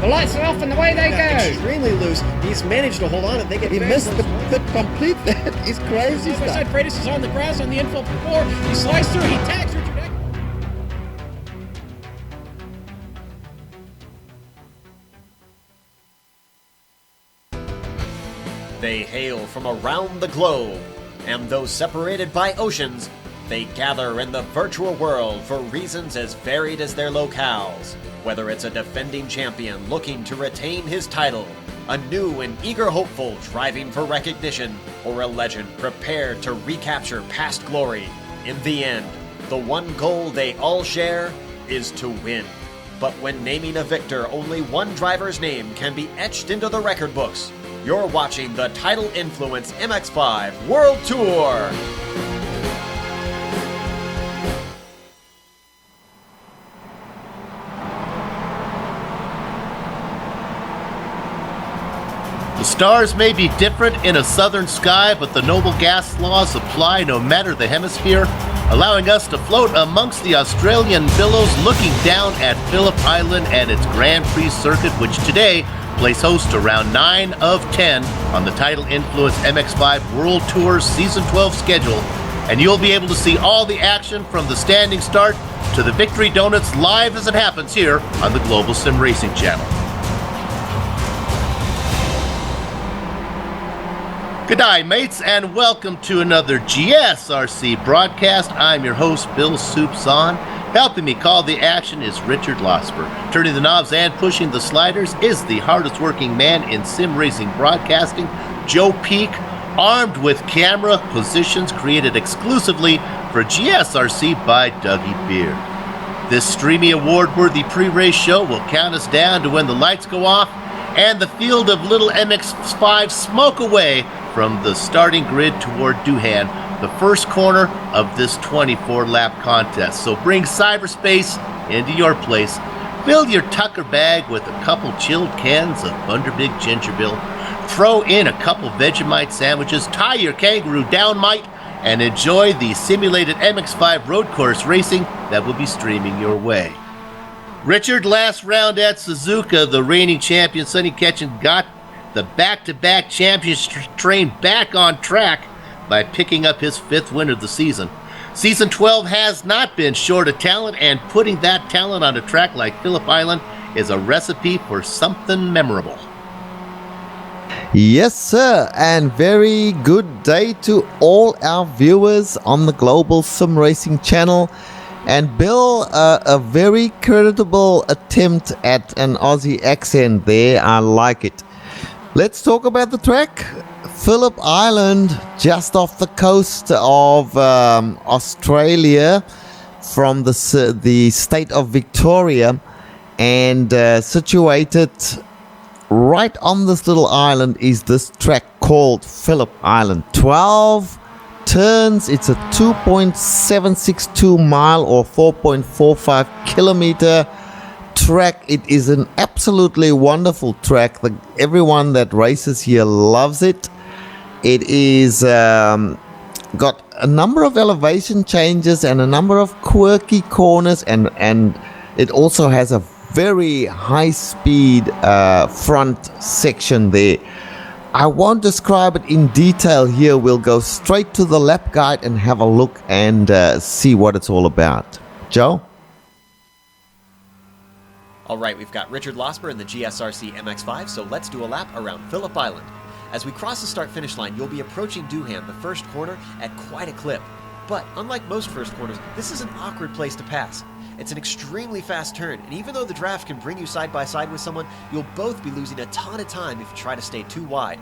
The lights are off and away they go. Extremely loose. He's managed to hold on and they get. He missed the complete. That is crazy stuff. Side Freitas is on the grass on the infield before. He slides through. He tags Richard Eck. They hail from around the globe, and though separated by oceans, they gather in the virtual world for reasons as varied as their locales. Whether it's a defending champion looking to retain his title, a new and eager hopeful striving for recognition, or a legend prepared to recapture past glory, in the end, the one goal they all share is to win. But when naming a victor, only one driver's name can be etched into the record books. You're watching the Tidal Influence MX-5 World Tour! The stars may be different in a southern sky, but the noble gas laws apply no matter the hemisphere, allowing us to float amongst the Australian billows looking down at Phillip Island and its Grand Prix circuit, which today plays host to round 9 of 10 on the Tidal Influence MX-5 World Tour Season 12 schedule. And you'll be able to see all the action from the standing start to the Victory Donuts live as it happens here on the Global Sim Racing Channel. G'day mates, and welcome to another GSRC broadcast. I'm your host, Bill Soups On. Helping me call the action is Richard Losper. Turning the knobs and pushing the sliders is the hardest working man in sim racing broadcasting, Joe Peak, armed with camera positions created exclusively for GSRC by Dougie Beard. This streamy award-worthy pre-race show will count us down to when the lights go off and the field of little MX-5 smoke away from the starting grid toward Duhan, the first corner of this 24-lap contest. So bring cyberspace into your place, fill your Tucker bag with a couple chilled cans of Thunderbig Gingerbill, throw in a couple Vegemite sandwiches, tie your kangaroo down, mate, and enjoy the simulated MX-5 road course racing that will be streaming your way. Richard, last round at Suzuka, the reigning champion Sonny Ketchen got the back-to-back championship train back on track by picking up his 5th win of the season. Season 12 has not been short of talent, and putting that talent on a track like Phillip Island is a recipe for something memorable. Yes, sir, and very good day to all our viewers on the Global Sim Racing channel. And Bill, a very creditable attempt at an Aussie accent there. I like it. Let's talk about the track. Phillip Island, just off the coast of Australia from the state of Victoria, and situated right on this little island is this track called Phillip Island. 12 turns. It's a 2.762 mile or 4.45 kilometer track. It is an absolutely wonderful track. Everyone that races here loves it. It is got a number of elevation changes and a number of quirky corners, and it also has a very high speed front section there. I won't describe it in detail here. We'll go straight to the lap guide and have a look and see what it's all about. Joe? All right, we've got Richard Losper in the GSRC MX-5, so let's do a lap around Phillip Island. As we cross the start-finish line, you'll be approaching Doohan, the first corner, at quite a clip. But unlike most first corners, this is an awkward place to pass. It's an extremely fast turn, and even though the draft can bring you side by side with someone, you'll both be losing a ton of time if you try to stay too wide.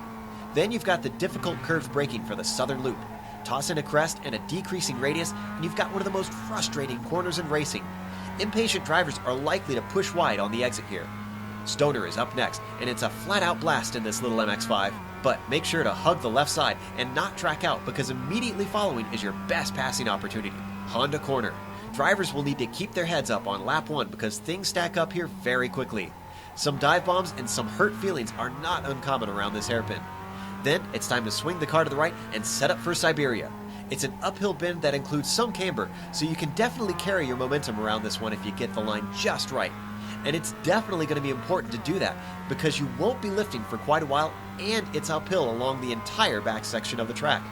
Then you've got the difficult curved braking for the southern loop. Toss in a crest and a decreasing radius, and you've got one of the most frustrating corners in racing. Impatient drivers are likely to push wide on the exit here. Stoner is up next, and it's a flat-out blast in this little MX-5. But make sure to hug the left side and not track out, because immediately following is your best passing opportunity, Honda Corner. Drivers will need to keep their heads up on lap 1 because things stack up here very quickly. Some dive bombs and some hurt feelings are not uncommon around this hairpin. Then it's time to swing the car to the right and set up for Siberia. It's an uphill bend that includes some camber, so you can definitely carry your momentum around this one if you get the line just right. And it's definitely going to be important to do that because you won't be lifting for quite a while, and it's uphill along the entire back section of the track.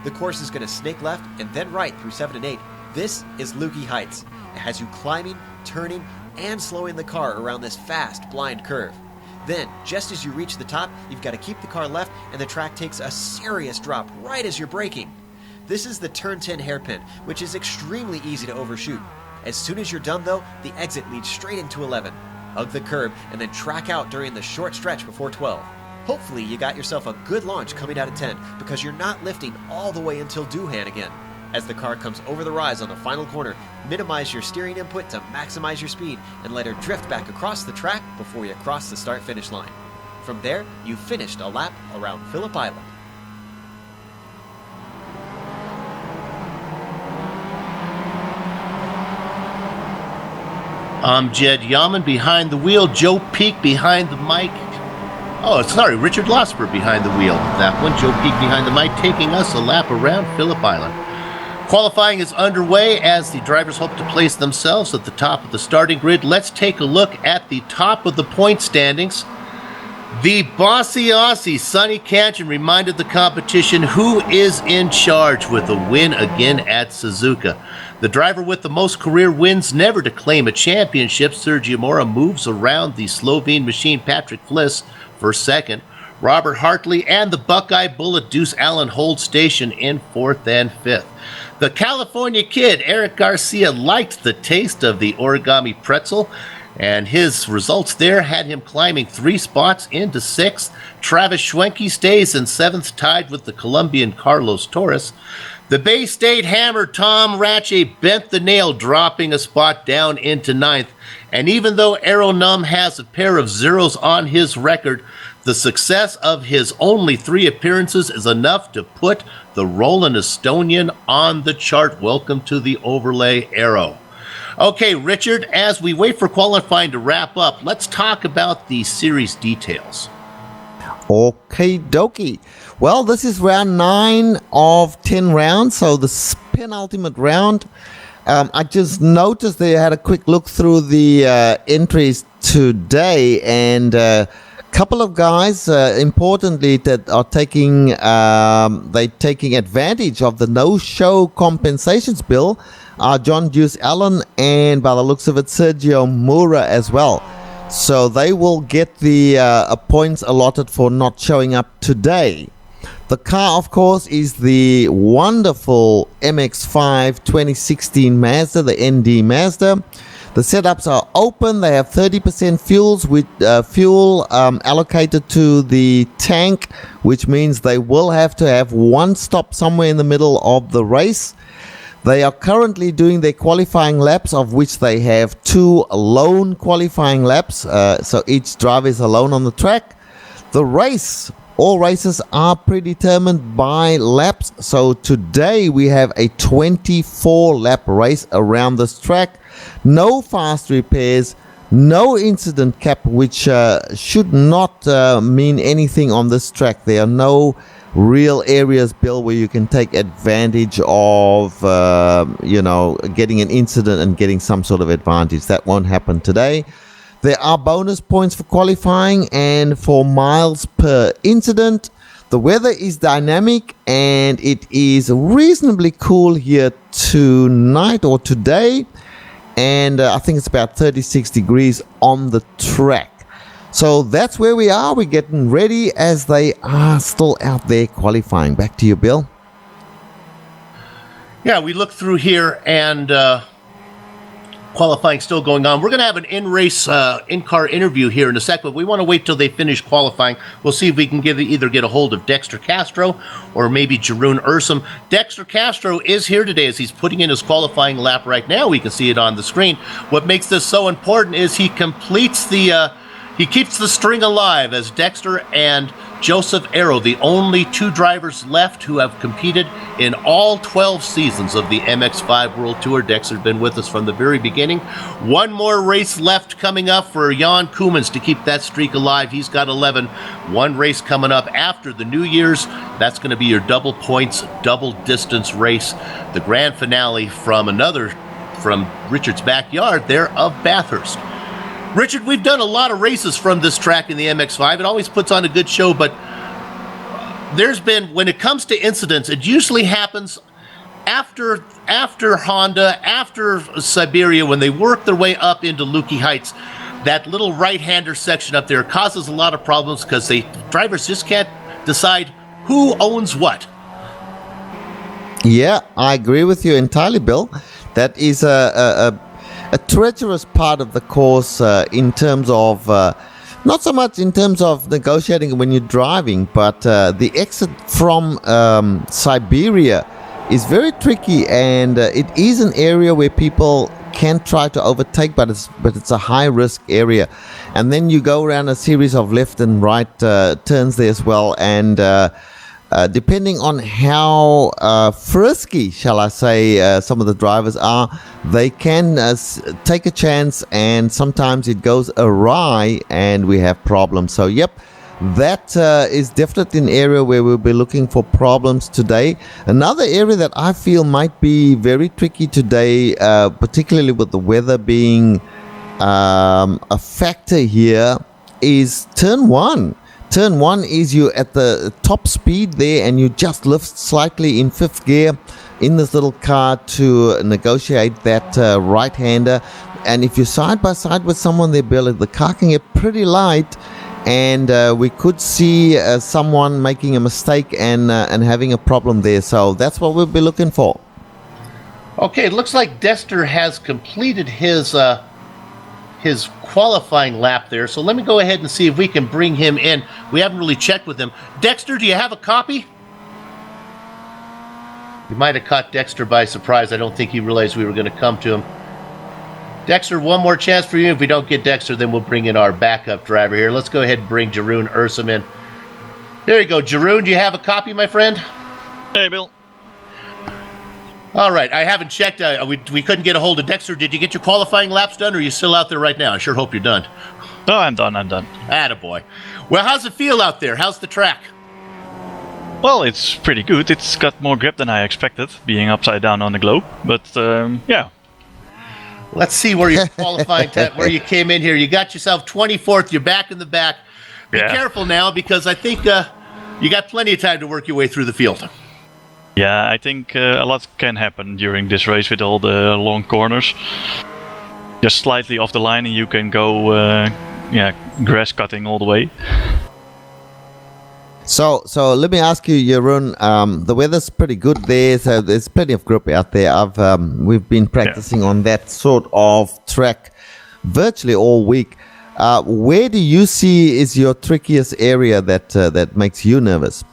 The course is going to snake left and then right through 7 and 8. This is Lukey Heights. It has you climbing, turning, and slowing the car around this fast, blind curve. Then, just as you reach the top, you've got to keep the car left, and the track takes a serious drop right as you're braking. This is the turn 10 hairpin, which is extremely easy to overshoot. As soon as you're done though, the exit leads straight into 11. Hug the curb and then track out during the short stretch before 12. Hopefully you got yourself a good launch coming out of 10 because you're not lifting all the way until Doohan again. As the car comes over the rise on the final corner, minimize your steering input to maximize your speed and let her drift back across the track before you cross the start-finish line. From there, you've finished a lap around Phillip Island. I'm Jed Yaman behind the wheel, Joe Peak behind the mic. Oh, sorry, Richard Losper behind the wheel. That one, Joe Peak behind the mic, taking us a lap around Phillip Island. Qualifying is underway as the drivers hope to place themselves at the top of the starting grid. Let's take a look at the top of the point standings. The bossy Aussie, Sonny Ketchen, reminded the competition who is in charge with a win again at Suzuka. The driver with the most career wins never to claim a championship, Sergio Mora, moves around the Slovene machine Patrick Fliss for second. Robert Hartley and the Buckeye Bullet Deuce Allen hold station in fourth and fifth. The California Kid, Eric Garcia, liked the taste of the origami pretzel, and his results there had him climbing 3 spots into 6th. Travis Schwenke stays in 7th, tied with the Colombian Carlos Torres. The Bay State Hammer Tom Ratche bent the nail, dropping a spot down into 9th. And even though Aeronum has a pair of zeros on his record, the success of his only 3 appearances is enough to put the Roland Estonian on the chart. Welcome to the overlay, Aero. Okay, Richard, as we wait for qualifying to wrap up, let's talk about the series details. Okay, dokie. Well, this is round 9 of 10 rounds, so the penultimate round. I just noticed they had a quick look through the entries today, and a couple of guys, importantly, that are taking advantage of the no-show compensations bill are John Deuce Allen and, by the looks of it, Sergio Moura as well. So they will get the points allotted for not showing up today. The car, of course, is the wonderful MX-5 2016 Mazda, the ND Mazda. The setups are open. They have 30% fuel allocated to the tank, which means they will have to have one stop somewhere in the middle of the race. They are currently doing their qualifying laps, of which they have 2 lone qualifying laps. So each driver is alone on the track. All races are predetermined by laps. So today we have a 24-lap race around this track. No fast repairs, no incident cap, which should not mean anything on this track. There are no real areas, Bill, where you can take advantage of, getting an incident and getting some sort of advantage. That won't happen today. There are bonus points for qualifying and for miles per incident. The weather is dynamic and it is reasonably cool here tonight or today. And I think it's about 36 degrees on the track. So that's where we are. We're getting ready as they are still out there qualifying. Back to you, Bill. Yeah, we look through here and qualifying still going on. We're going to have an in-race, in-car interview here in a second, but we want to wait till they finish qualifying. We'll see if we can either get a hold of Dexter Castro or maybe Jeroen Ursum. Dexter Castro is here today as he's putting in his qualifying lap right now. We can see it on the screen. What makes this so important is he completes he keeps the string alive as Dexter and Joseph Arrow, the only 2 drivers left who have competed in all 12 seasons of the MX-5 World Tour. Dexter's been with us from the very beginning. 1 more race left coming up for Jan Koemans to keep that streak alive. He's got 11. 1 race coming up after the New Year's. That's going to be your double points, double distance race. The grand finale from Richard's backyard there of Bathurst. Richard, we've done a lot of races from this track in the MX-5. It always puts on a good show, but when it comes to incidents, it usually happens after Honda, after Siberia, when they work their way up into Lukey Heights. That little right-hander section up there causes a lot of problems because drivers just can't decide who owns what. Yeah, I agree with you entirely, Bill. That is a treacherous part of the course in terms of, not so much in terms of negotiating when you're driving, but the exit from Siberia is very tricky, and it is an area where people can try to overtake, but it's a high-risk area. And then you go around a series of left and right turns there as well, and depending on how frisky, shall I say, some of the drivers are, they can take a chance, and sometimes it goes awry and we have problems. So, yep, that is definitely an area where we'll be looking for problems today. Another area that I feel might be very tricky today, particularly with the weather being a factor here, is turn 1. Turn 1 is you at the top speed there, and you just lift slightly in 5th gear in this little car to negotiate that right-hander. And if you're side by side with someone there, Bill, the car can get pretty light, and we could see someone making a mistake and having a problem there. So that's what we'll be looking for. Okay, it looks like Dexter has completed his qualifying lap there. So let me go ahead and see if we can bring him in. We haven't really checked with him. Dexter, do you have a copy? You might have caught Dexter by surprise. I don't think he realized we were going to come to him. Dexter, one more chance for you. If we don't get Dexter, then we'll bring in our backup driver here. Let's go ahead and bring Jeroen Ursum in. There you go. Jeroen, do you have a copy, my friend? Hey, Bill. All right, I haven't checked. We couldn't get a hold of Dexter. Did you get your qualifying laps done, or are you still out there right now? I sure hope you're done. No, I'm done. Attaboy. Well, how's it feel out there? How's the track? Well, it's pretty good. It's got more grip than I expected, being upside down on the globe. But yeah. Let's see where your qualifying where you came in here. You got yourself 24th. You're back in the back. Be careful now, because I think you got plenty of time to work your way through the field. Yeah, I think a lot can happen during this race with all the long corners. Just slightly off the line and you can go grass cutting all the way. So let me ask you, Jeroen, the weather's pretty good there, so there's plenty of grip out there. We've been practicing on that sort of track virtually all week. Where do you see is your trickiest area that makes you nervous?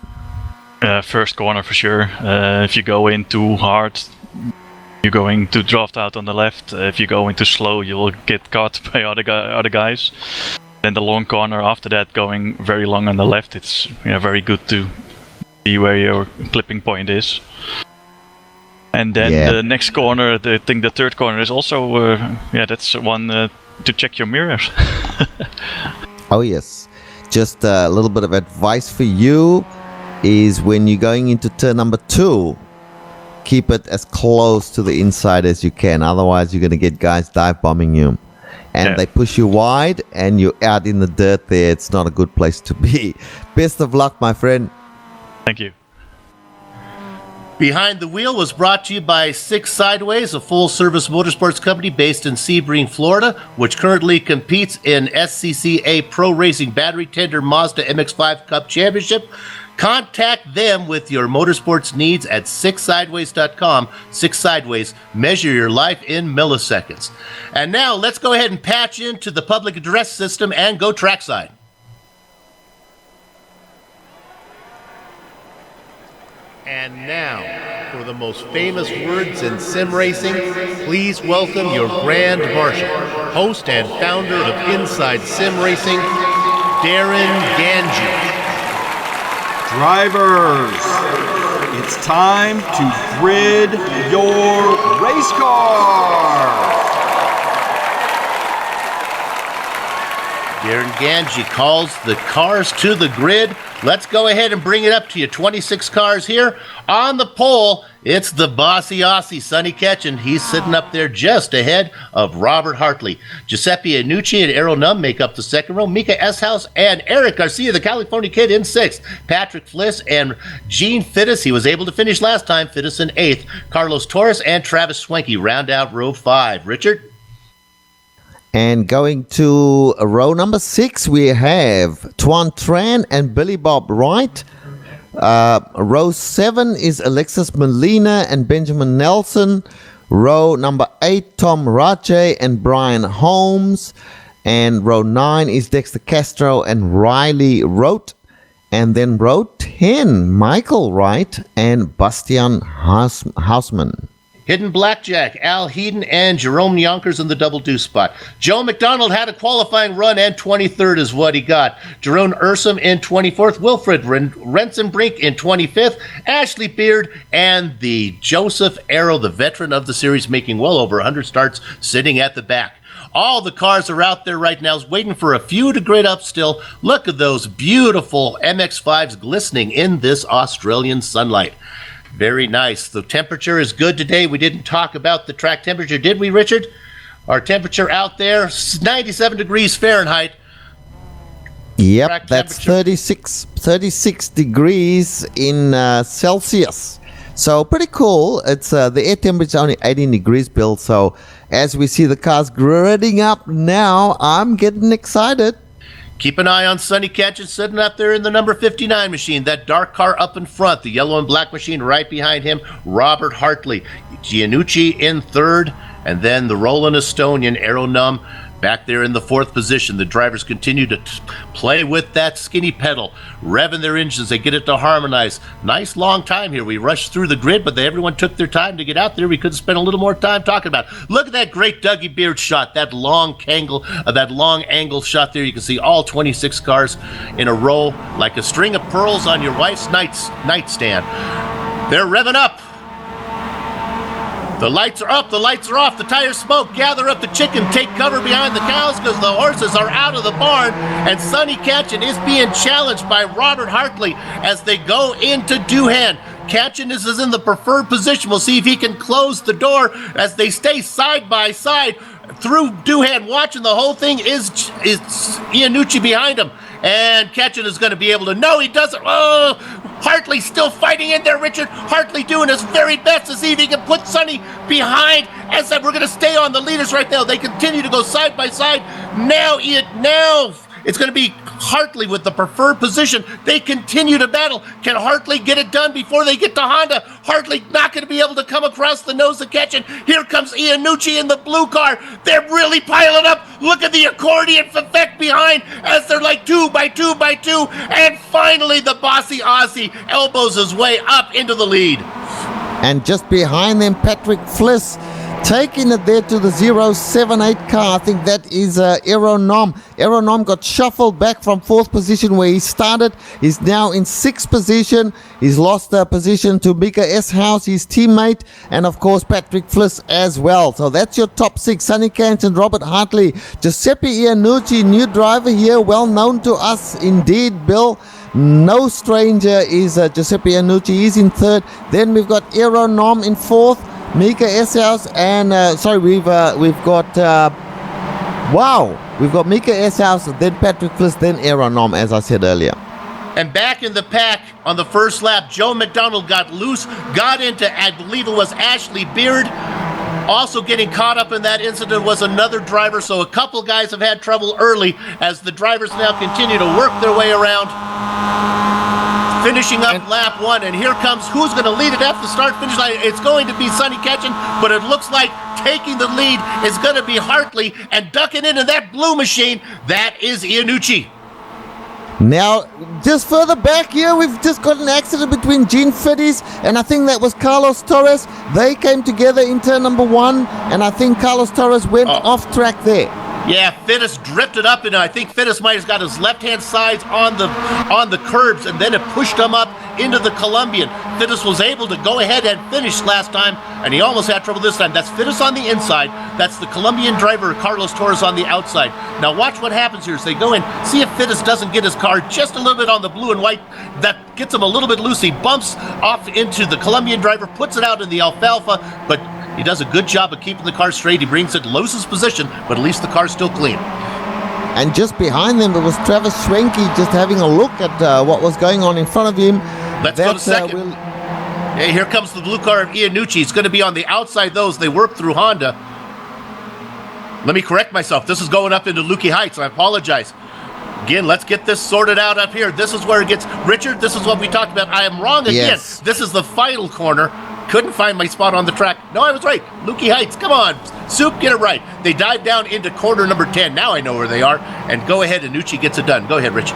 First corner for sure. If you go in too hard, you're going to draft out on the left. If you go in too slow, you will get caught by other guys. Then the long corner after that, going very long on the left, it's very good to see where your clipping point is. And then the next corner, I think the third corner is also, that's one to check your mirrors. Oh yes. Just a little bit of advice for you is when you're going into turn number 2, keep it as close to the inside as you can. Otherwise, you're going to get guys dive bombing you. And they push you wide and you're out in the dirt there. It's not a good place to be. Best of luck, my friend. Thank you. Behind the Wheel was brought to you by Six Sideways, a full-service motorsports company based in Sebring, Florida, which currently competes in SCCA Pro Racing Battery Tender Mazda MX-5 Cup Championship. Contact them with your motorsports needs at sixsideways.com. Six Sideways, measure your life in milliseconds. And now let's go ahead and patch into the public address system and go trackside. And now, for the most famous words in sim racing, please welcome your Grand Marshal, host and founder of Inside Sim Racing, Darren Ganji. Drivers, it's time to grid your race car. Darren Ganji calls the cars to the grid. Let's go ahead and bring it up to you. 26 cars here. On the pole, it's the bossy Aussie, Sonny Ketchen. He's sitting up there just ahead of Robert Hartley. Giuseppe Annucci and Errol Nunn make up the second row. Mika Eshouse and Eric Garcia, the California Kid, in sixth. Patrick Fliss and Gene Fittis, he was able to finish last time, Fittis in eighth. Carlos Torres and Travis Swanky round out row 5. Richard? And going to row number 6, we have Tuan Tran and Billy Bob Wright. Row 7 is Alexis Molina and Benjamin Nelson. Row number 8, Tom Rache and Brian Holmes. And row 9 is Dexter Castro and Riley Rote. And then row 10, Michael Wright and Bastian Hausman. Hidden Blackjack, Al Heaton, and Jerome Yonkers in the double deuce spot. Joe McDonald had a qualifying run, and 23rd is what he got. Jerome Ursum in 24th, Wilfred Rensenbrink in 25th, Ashley Beard, and the Joseph Arrow, the veteran of the series, making well over 100 starts, sitting at the back. All the cars are out there right now, waiting for a few to grid up still. Look at those beautiful MX-5s glistening in this Australian sunlight. Very nice. The temperature is good today. We didn't talk about the track temperature, did we, Richard? Our temperature out there, 97 degrees Fahrenheit. Yep, Track that's temperature. 36 degrees in Celsius. So pretty cool. It's the air temperature is only 18 degrees, Bill. So as we see the cars gridding up now, I'm getting excited. Keep an eye on Sonny Ketchen sitting up there in the number 59 machine. That dark car up in front. The yellow and black machine right behind him. Robert Hartley. Giannucci in third. And then the Roland Estonian, Arrow Num, back there in the fourth position. The drivers continue to play with that skinny pedal, revving their engines. They get it to harmonize. Nice long time here. We rushed through the grid, but everyone took their time to get out there. We could have spent a little more time talking about it. Look at that great Dougie Beard shot, that long angle shot there. You can see all 26 cars in a row like a string of pearls on your wife's nightstand. They're revving up. The lights are up, the lights are off, the tires smoke. Gather up the chicken, take cover behind the cows because the horses are out of the barn. And Sonny Catchin is being challenged by Robert Hartley as they go into Doohan. Catchin is in the preferred position. We'll see if he can close the door as they stay side by side through Doohan. Watching the whole thing is Iannucci behind him. And Catchin is going to be able to. No, he doesn't. Oh, Hartley still fighting in there, Richard. Hartley doing his very best to see if he can put Sonny behind. As I said, we're going to stay on the leaders right now. They continue to go side by side. Now it's going to be Hartley with the preferred position. They continue to battle. Can Hartley get it done before they get to Honda? Hartley not going to be able to come across the nose of Catchin. Here comes Iannucci in the blue car. They're really piling up. Look at the accordion effect behind as they're like 2 by 2 by 2. And finally, the bossy Aussie elbows his way up into the lead. And just behind them, Patrick Fliss taking it there to the 078 car. I think that is Aeronom. Aeronom got shuffled back from 4th position where he started. He's now in 6th position. He's lost position to Mika Eshouse, his teammate, and of course Patrick Fliss as well. So that's your top 6. Sonny Catchin, Robert Hartley, Giuseppe Iannucci, new driver here, well known to us indeed, Bill. No stranger is Giuseppe Iannucci. He's in 3rd. Then we've got Aeronom in 4th. Mika Eshouse and we've got Mika Eshouse, then Patrick Fliss, then Aeronom, as I said earlier. And back in the pack on the first lap, Joe McDonald got loose, got into, I believe it was Ashley Beard. Also getting caught up in that incident was another driver, so a couple guys have had trouble early as the drivers now continue to work their way around. Finishing up lap 1, and here comes who's going to lead it at the start-finish line. It's going to be Sonny Catchin, but it looks like taking the lead is going to be Hartley, and ducking into that blue machine, that is Iannucci. Now, just further back here, we've just got an accident between Gene Fiddies and I think that was Carlos Torres. They came together in turn number 1, and I think Carlos Torres went off track there. Yeah, Fittis drifted up, and I think Fittis might have got his left-hand sides on the curbs, and then it pushed him up into the Colombian. Fittis was able to go ahead and finish last time, and he almost had trouble this time. That's Fittis on the inside. That's the Colombian driver, Carlos Torres, on the outside. Now watch what happens here as they go in. See if Fittis doesn't get his car just a little bit on the blue and white. That gets him a little bit loose. He bumps off into the Colombian driver, puts it out in the alfalfa, but he does a good job of keeping the car straight. He brings it Losa's position, but at least the car's still clean. And just behind them, it was Travis Schwenke just having a look at what was going on in front of him. Let's go to second. Hey, here comes the blue car of Iannucci. It's going to be on the outside those. They work through Honda. Let me correct myself. This is going up into Lukey Heights. I apologize. Again, let's get this sorted out up here. This is where it gets... Richard, this is what we talked about. I am wrong again. Yes. This is the final corner. Couldn't find my spot on the track. No, I was right. Lukey Heights, come on. Soup, get it right. They dive down into corner number 10. Now I know where they are. And go ahead, Iannucci gets it done. Go ahead, Rich.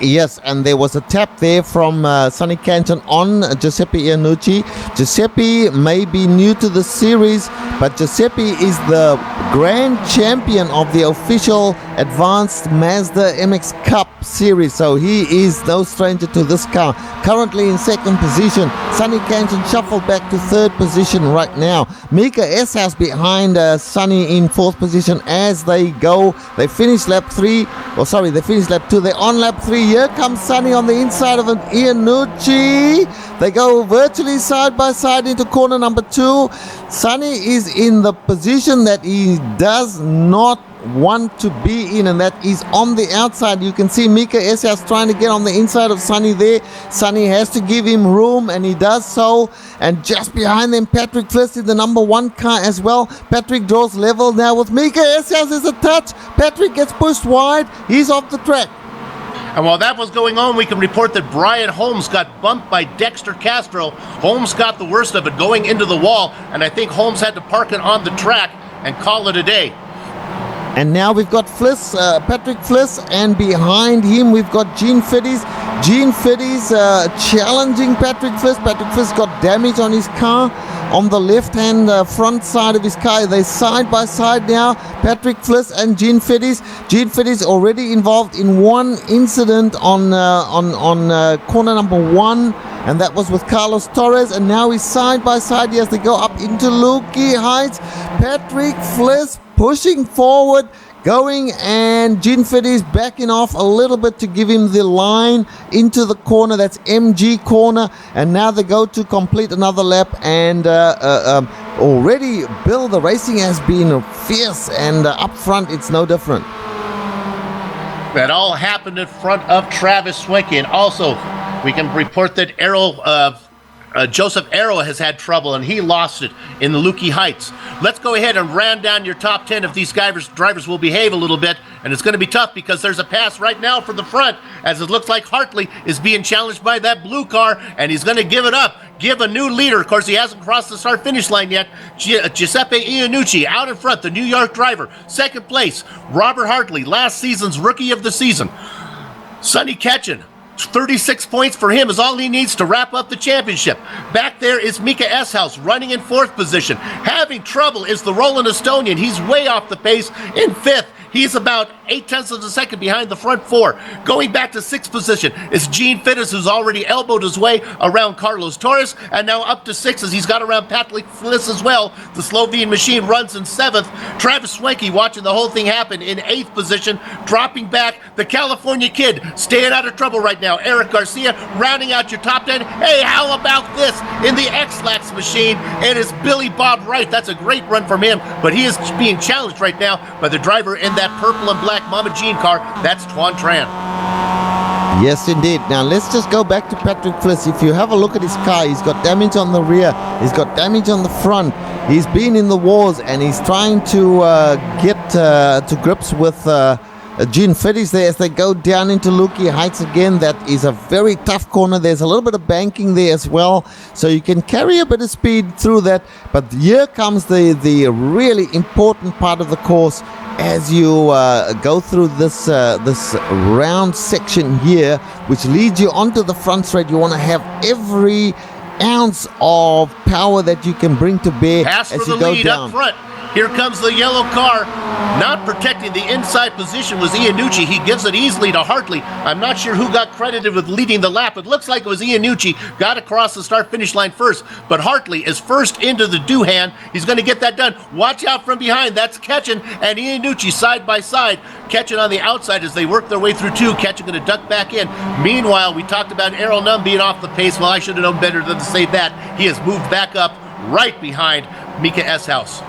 Yes, and there was a tap there from Sonny Catchin on Giuseppe Iannucci. Giuseppe may be new to the series, but Giuseppe is the grand champion of the official Advanced Mazda MX Cup series, so he is no stranger to this car. Currently in 2nd position. Sonny Catchin shuffled back to 3rd position right now. Mika Eshouse behind Sonny in 4th position as they go. They finished lap 3. They finished lap 2. They're on lap 3. Here comes Sonny on the inside of an Iannucci. They go virtually side by side into corner number 2. Sonny is in the position that he does not want to be in, and that is on the outside. You can see Mika Eshouse trying to get on the inside of Sonny there. Sonny has to give him room, and he does so. And just behind them, Patrick Fliss in the number 1 car as well. Patrick draws level now with Mika Eshouse. There's a touch. Patrick gets pushed wide. He's off the track. And while that was going on, we can report that Brian Holmes got bumped by Dexter Castro. Holmes got the worst of it going into the wall, and I think Holmes had to park it on the track and call it a day. And now we've got Fliss, Patrick Fliss, and behind him we've got Gene Fiddies. Gene Fiddies challenging Patrick Fliss. Patrick Fliss got damage on his car on the left-hand front side of his car. They're side by side now, Patrick Fliss and Gene Fiddies. Gene Fiddies already involved in one incident on corner number 1. and that was with Carlos Torres, and now he's side by side as they go up into Lukey Heights. Patrick Fliss pushing forward, going, and Gene Fiddy's backing off a little bit to give him the line into the corner. That's MG corner, and now they go to complete another lap, and already Bill, the racing has been fierce, and up front it's no different. That all happened in front of Travis Swenke, and also we can report that Joseph Arrow has had trouble, and he lost it in the Lukey Heights. Let's go ahead and round down your top 10 if these drivers will behave a little bit, and it's going to be tough because there's a pass right now from the front, as it looks like Hartley is being challenged by that blue car, and he's going to give it up, give a new leader. Of course, he hasn't crossed the start-finish line yet. Giuseppe Iannucci out in front, the New York driver. Second place, Robert Hartley, last season's Rookie of the Season. Sonny Ketchen, 36 points for him is all he needs to wrap up the championship. Back there is Mika Eshouse running in fourth position. Having trouble is the Roland Estonian. He's way off the pace in fifth. He's about 0.8 of a second behind the front four. Going back to sixth position is Gene Fittis, who's already elbowed his way around Carlos Torres, and now up to sixth as he's got around Patrick Fliss as well. The Slovene machine runs in seventh. Travis Swenke watching the whole thing happen in eighth position, dropping back. The California kid staying out of trouble right now. Eric Garcia rounding out your top 10. Hey, how about this? In the X-Lax machine, it is Billy Bob Wright. That's a great run from him, but he is being challenged right now by the driver in that purple and black Mama Jean car. That's Tuan Tran. Yes, indeed. Now, let's just go back to Patrick Fliss. If you have a look at his car, he's got damage on the rear. He's got damage on the front. He's been in the wars, and he's trying to get to grips with Gene Fiddy's there as they go down into Lukey Heights again. That is a very tough corner. There's a little bit of banking there as well, so you can carry a bit of speed through that. But here comes the really important part of the course as you go through this round section here, which leads you onto the front straight. You want to have every ounce of power that you can bring to bear Pass as for you the go lead down. up front. Here comes the yellow car. Not protecting the inside position was Iannucci. He gives it easily to Hartley. I'm not sure who got credited with leading the lap. It looks like it was Iannucci. Got across the start-finish line first. But Hartley is first into the Doohan. He's going to get that done. Watch out from behind. That's Ketchen and Iannucci side by side. Ketchen on the outside as they work their way through two. Ketchen going to duck back in. Meanwhile, we talked about Errol Nunn being off the pace. Well, I should have known better than to say that. He has moved back up right behind Mika Eshouse.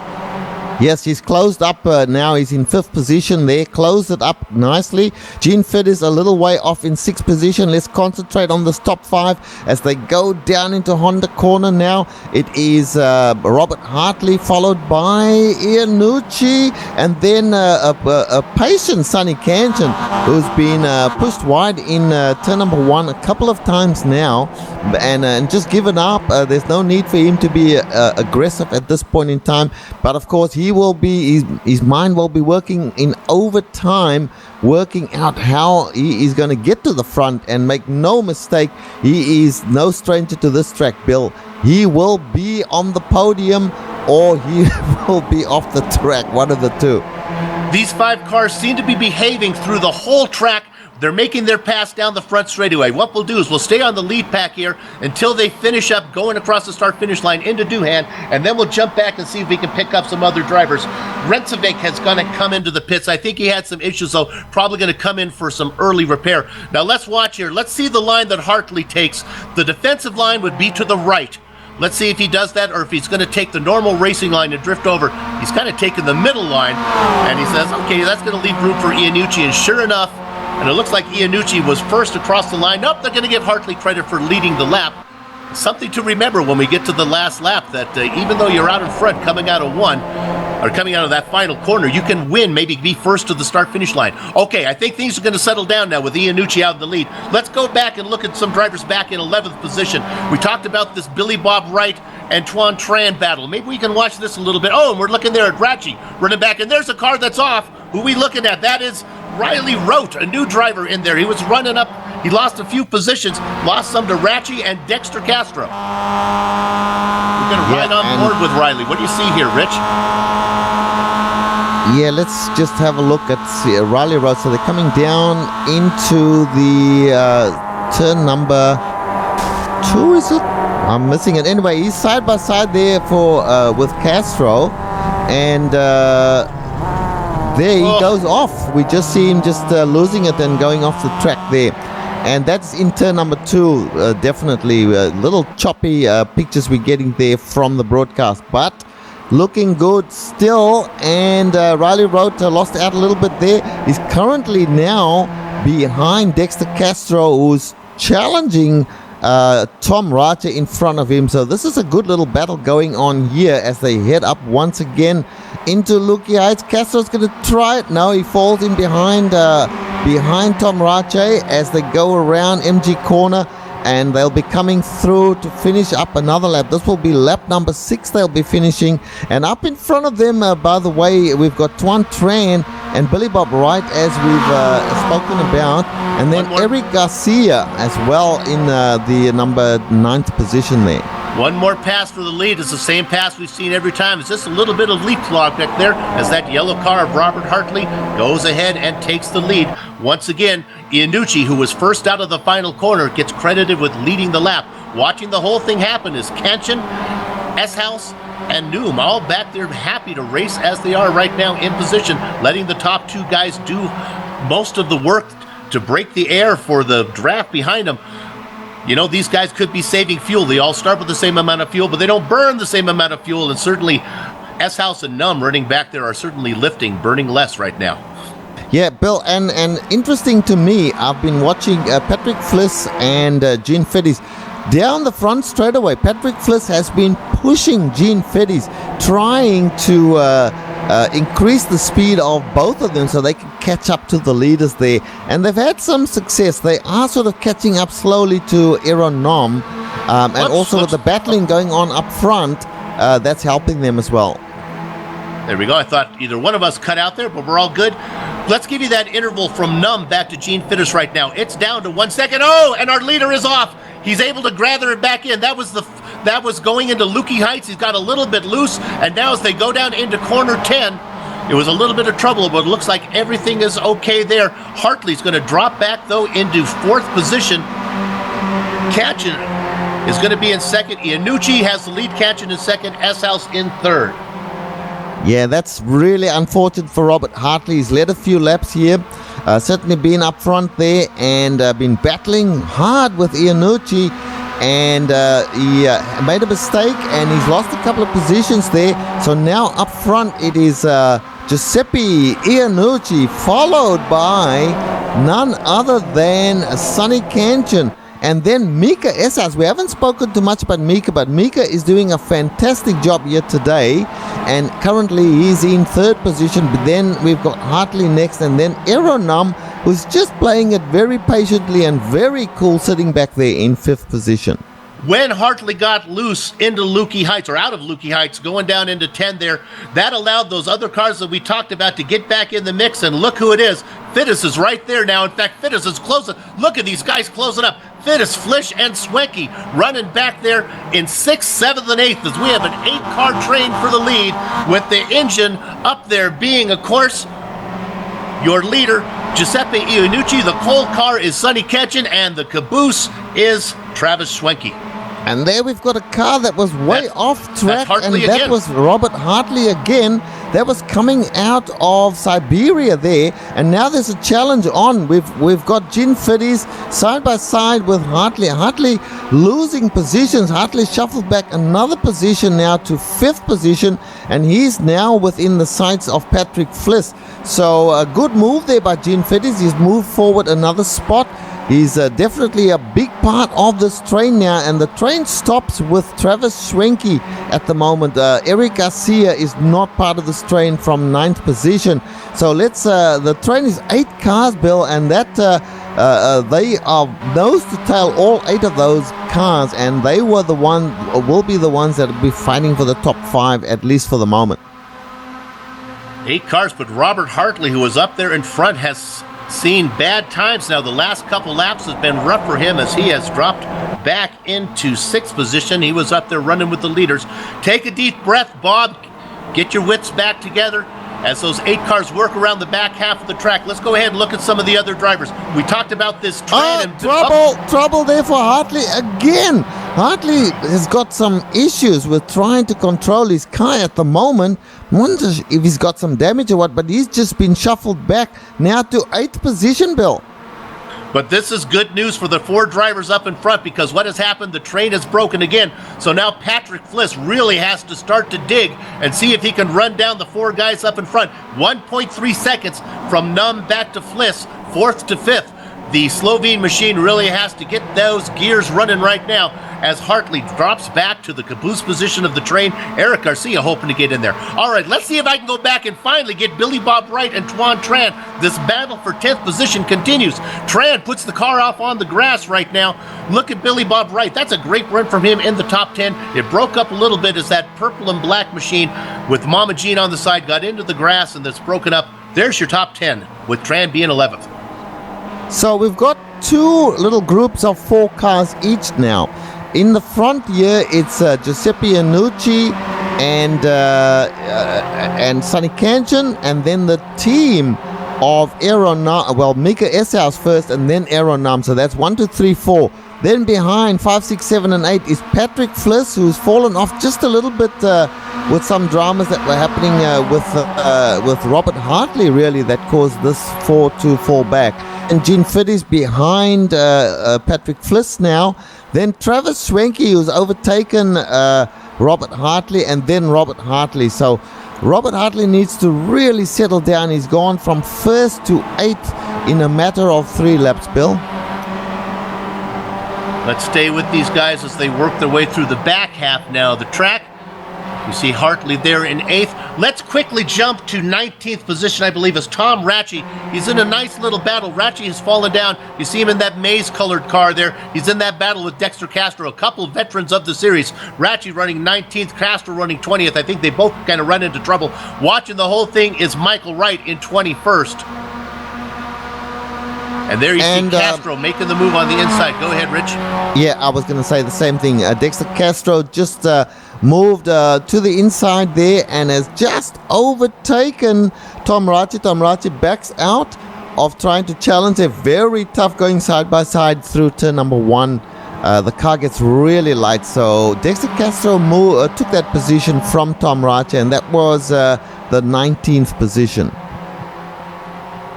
Yes, he's closed up now. He's in fifth position there. Closed it up nicely. Gene Fitt is a little way off in sixth position. Let's concentrate on this top five as they go down into Honda corner now. It is Robert Hartley followed by Iannucci, and then a patient Sonny Kanchan, who's been pushed wide in turn number one a couple of times now, and just given up. There's no need for him to be aggressive at this point in time. But of course, he will be, his mind will be working in overtime, working out how he is going to get to the front. And make no mistake, he is no stranger to this track, Bill. He will be on the podium or he will be off the track, one of the two. These five cars seem to be behaving through the whole track. They're making their pass down the front straightaway. What we'll do is we'll stay on the lead pack here until they finish up going across the start-finish line into Doohan, and then we'll jump back and see if we can pick up some other drivers. Rensevik has going to come into the pits. I think he had some issues, though, probably going to come in for some early repair. Now let's watch here. Let's see the line that Hartley takes. The defensive line would be to the right. Let's see if he does that or if he's going to take the normal racing line and drift over. He's kind of taking the middle line, and he says, okay, that's going to leave room for Iannucci, and sure enough, and it looks like Iannucci was first across the line. Nope, they're going to give Hartley credit for leading the lap. Something to remember when we get to the last lap, that even though you're out in front coming out of one, or coming out of that final corner, you can win, maybe be first to the start-finish line. Okay, I think things are going to settle down now with Iannucci out in the lead. Let's go back and look at some drivers back in 11th position. We talked about this Billy Bob Wright and Tuan Tran battle. Maybe we can watch this a little bit. Oh, and we're looking there at Ratchi running back, and there's a car that's off. Who are we looking at? That is Riley Rote, a new driver in there. He was running up. He lost a few positions, lost some to Ratchi and Dexter Castro. We're going to ride on board with Riley. What do you see here, Rich? Yeah, let's just have a look at Riley Road. So they're coming down into the turn number 2, is it? I'm missing it. Anyway, he's side by side there for with Castro, and there he goes off. We just see him just losing it and going off the track there. And that's in turn number 2, definitely. Little choppy pictures we're getting there from the broadcast, but looking good still. And Riley Road lost out a little bit there. He's currently now behind Dexter Castro, who's challenging Tom Raja in front of him. So this is a good little battle going on here as they head up once again into Lucky Heights. Castro's going to try it. No, he falls in behind Tom Raja as they go around MG corner, and they'll be coming through to finish up another lap. This will be lap number 6 they'll be finishing. And up in front of them, by the way, we've got Tuan Tran and Billy Bob Wright, as we've spoken about, and then Eric Garcia as well in the number 9th position there. One more pass for the lead. It's the same pass we've seen every time. It's just a little bit of leapfrog back there as that yellow car of Robert Hartley goes ahead and takes the lead. Once again, Iannucci, who was first out of the final corner, gets credited with leading the lap. Watching the whole thing happen is Kanchan, S-House, and Noom, all back there happy to race as they are right now in position, letting the top 2 guys do most of the work to break the air for the draft behind them. You know, these guys could be saving fuel. They all start with the same amount of fuel, but they don't burn the same amount of fuel. And certainly S-House and Numb running back there are certainly lifting, burning less right now. Yeah, Bill, and interesting to me, I've been watching Patrick Fliss and Gene Feddes down the front straightaway. Patrick Fliss has been pushing Gene Feddes, trying to increase the speed of both of them so they can catch up to the leaders there. And they've had some success. They are sort of catching up slowly to Aaron Nom. And also with the battling going on up front, that's helping them as well. There we go. I thought either one of us cut out there, but we're all good. Let's give you that interval from Numb back to Gene Feddes right now. It's down to 1 second. Oh, and our leader is off. He's able to gather it back in. That was going into Lukey Heights. He's got a little bit loose, and now as they go down into corner 10, it was a little bit of trouble, but it looks like everything is okay there. Hartley's going to drop back, though, into 4th position. Kanchan is going to be in 2nd. Iannucci has the lead. Kanchan in 2nd. S-House in 3rd. Yeah, that's really unfortunate for Robert Hartley. He's led a few laps here, certainly been up front there and been battling hard with Iannucci, and he made a mistake and he's lost a couple of positions there. So now up front it is Giuseppe Iannucci, followed by none other than Sonny Kanchan. And then Mika Esas. We haven't spoken too much about Mika, but Mika is doing a fantastic job here today. And currently he's in 3rd position. But then we've got Hartley next, and then Aeronum, who's just playing it very patiently and very cool, sitting back there in 5th position. When Hartley got loose into Lukey Heights, or out of Lukey Heights, going down into 10 there, that allowed those other cars that we talked about to get back in the mix, and look who it is. Fiddes is right there now. In fact, Fiddes is closing. Look at these guys closing up. Fiddes, Flish, and Swenke running back there in 6th, 7th, and 8th as we have an 8-car train for the lead, with the engine up there being, of course, your leader, Giuseppe Iannucci. The coal car is Sonny Kanchan, and the caboose is Travis Schwenke. And there we've got a car that was way off track, and that again. was Robert Hartley again. That was coming out of Siberia there, and now there's a challenge on. We've got Gene Feddes side by side with Hartley. Hartley losing positions. Hartley shuffled back another position now to 5th position, and he's now within the sights of Patrick Fliss. So a good move there by Gene Feddes. He's moved forward another spot. He's definitely a big part of this train now, and the train stops with Travis Schwenke at the moment. Eric Garcia is not part of this train from 9th position. So the train is 8 cars, Bill, and that they are nose to tail, all 8 of those cars, and they will be the ones that will be fighting for the top 5, at least for the moment. 8 cars, but Robert Hartley, who was up there in front, has seen bad times now. The last couple laps has been rough for him as he has dropped back into 6th position. He was up there running with the leaders. Take a deep breath, Bob. Get your wits back together as those 8 cars work around the back half of the track. Let's go ahead and look at some of the other drivers. We talked about this train. Trouble there for Hartley again. Hartley has got some issues with trying to control his car at the moment. Wonder if he's got some damage or what, but he's just been shuffled back now to 8th position, Bill. But this is good news for the 4 drivers up in front, because what has happened, the train has broken again. So now Patrick Fliss really has to start to dig and see if he can run down the 4 guys up in front. 1.3 seconds from Numb back to Fliss, 4th to 5th. The Slovene machine really has to get those gears running right now as Hartley drops back to the caboose position of the train. Eric Garcia hoping to get in there. All right, let's see if I can go back and finally get Billy Bob Wright and Tuan Tran. This battle for 10th position continues. Tran puts the car off on the grass right now. Look at Billy Bob Wright. That's a great run from him in the top 10. It broke up a little bit as that purple and black machine with Mama Jean on the side got into the grass and that's broken up. There's your top 10 with Tran being 11th. So we've got 2 little groups of 4 cars each now. In the front here, it's Giuseppe Iannucci and Sonny Kanjan, and then the team of Mika Eshouse first, and then Aeronam. So that's 1, 2, 3, 4. Then behind 5, 6, 7, and 8 is Patrick Fliss, who's fallen off just a little bit with some dramas that were happening with Robert Hartley, really, that caused this 4 to fall back. And Gene Fiddy's behind Patrick Fliss now. Then Travis Schwenke, who's overtaken Robert Hartley, and then Robert Hartley. So Robert Hartley needs to really settle down. He's gone from 1st to 8th in a matter of 3 laps, Bill. Let's stay with these guys as they work their way through the back half now of the track. You see Hartley there in 8th. Let's quickly jump to 19th position, I believe, is Tom Ratchey. He's in a nice little battle. Ratchey has fallen down. You see him in that maize-colored car there. He's in that battle with Dexter Castro, a couple of veterans of the series. Ratchey running 19th, Castro running 20th. I think they both kind of run into trouble. Watching the whole thing is Michael Wright in 21st. And there you see Castro making the move on the inside. Go ahead, Rich. Yeah, I was going to say the same thing. Dexter Castro just moved to the inside there and has just overtaken Tom Ratchey. Tom Ratchey backs out of trying to challenge. A very tough going side by side through turn number 1. The car gets really light, so Dexter Castro took that position from Tom Ratchey, and that was the 19th position.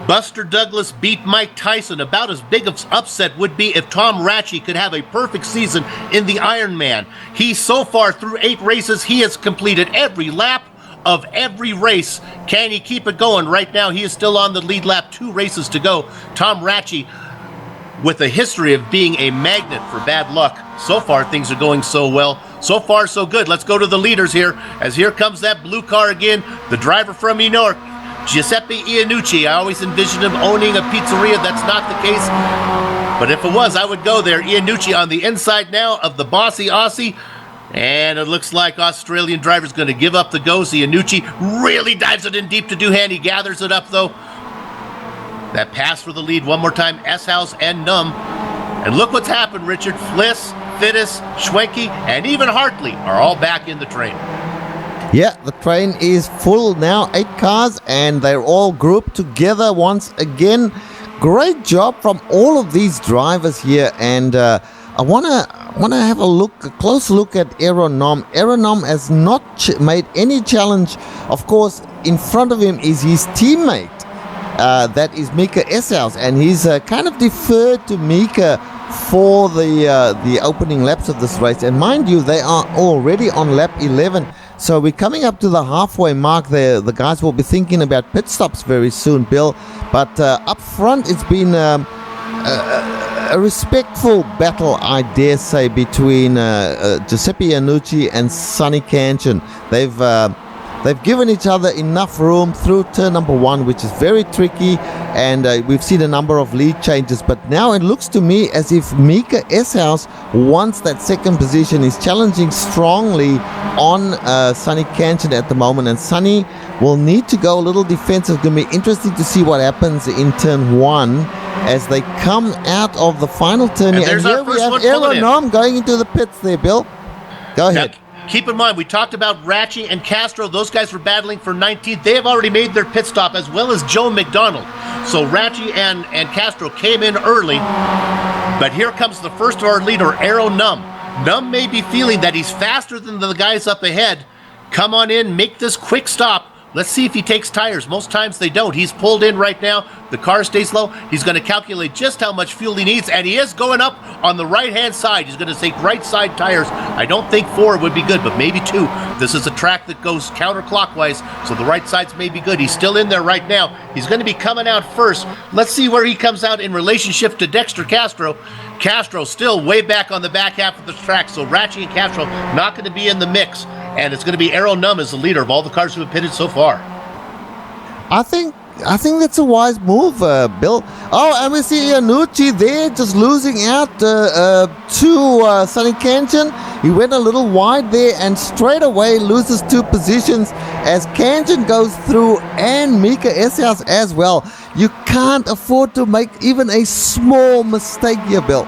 Buster Douglas beat Mike Tyson. About as big of upset would be if Tom Ratchey could have a perfect season in the Ironman. He, so far through 8 races, he has completed every lap of every race. Can he keep it going? Right now, he is still on the lead lap, 2 races to go. Tom Ratchey, with a history of being a magnet for bad luck. So far, things are going so well. So far, so good. Let's go to the leaders here, as here comes that blue car again. The driver from New York, Giuseppe Iannucci. I always envisioned him owning a pizzeria. That's not the case. But if it was, I would go there. Iannucci on the inside now of the bossy Aussie. And it looks like Australian driver's going to give up the ghost. Iannucci really dives it in deep to Duhan. He gathers it up, though. That pass for the lead one more time. Eshouse and Numb. And look what's happened, Richard. Fliss, Fittis, Schwenke, and even Hartley are all back in the train. Yeah, the train is full now, 8 cars, and they're all grouped together once again. Great job from all of these drivers here, and I wanna have a close look at Aeronam. Aeronam has not made any challenge. Of course, in front of him is his teammate, that is Mika Eshouse, and he's kind of deferred to Mika for the opening laps of this race. And mind you, they are already on lap 11. So we're coming up to the halfway mark there. The guys will be thinking about pit stops very soon, Bill. But up front, it's been a respectful battle, I dare say, between Giuseppe Iannucci and Sonny Kanjan. They've given each other enough room through turn number 1, which is very tricky, and we've seen a number of lead changes. But now it looks to me as if Mika Eshouse wants that second position. He's challenging strongly on Sonny Kanjan at the moment, and Sonny will need to go a little defensive. It's going to be interesting to see what happens in turn 1 as they come out of the final turn. And here we have Aeronam going into the pits there, Bill. Go ahead. Now, keep in mind, we talked about Ratchey and Castro. Those guys were battling for 19th. They have already made their pit stop, as well as Joe McDonald. So Ratchey and Castro came in early. But here comes the first of our leader, Aeronam. Numb may be feeling that he's faster than the guys up ahead. Come on in, make this quick stop. Let's see if he takes tires. Most times they don't. He's pulled in right now. The car stays low. He's going to calculate just how much fuel he needs, and he is going up on the right-hand side. He's going to take right-side tires. I don't think 4 would be good, but maybe 2. This is a track that goes counterclockwise, so the right sides may be good. He's still in there right now. He's going to be coming out first. Let's see where he comes out in relationship to Dexter Castro. Castro still way back on the back half of the track, so Ratchy and Castro not going to be in the mix. And it's going to be Aero Numb as the leader of all the cars who have pitted so far. I think that's a wise move, Bill. Oh, and we see Iannucci there just losing out to Sonny Kanjan. He went a little wide there and straight away loses 2 positions as Kanjan goes through and Mika Esias as well. You can't afford to make even a small mistake here, Bill.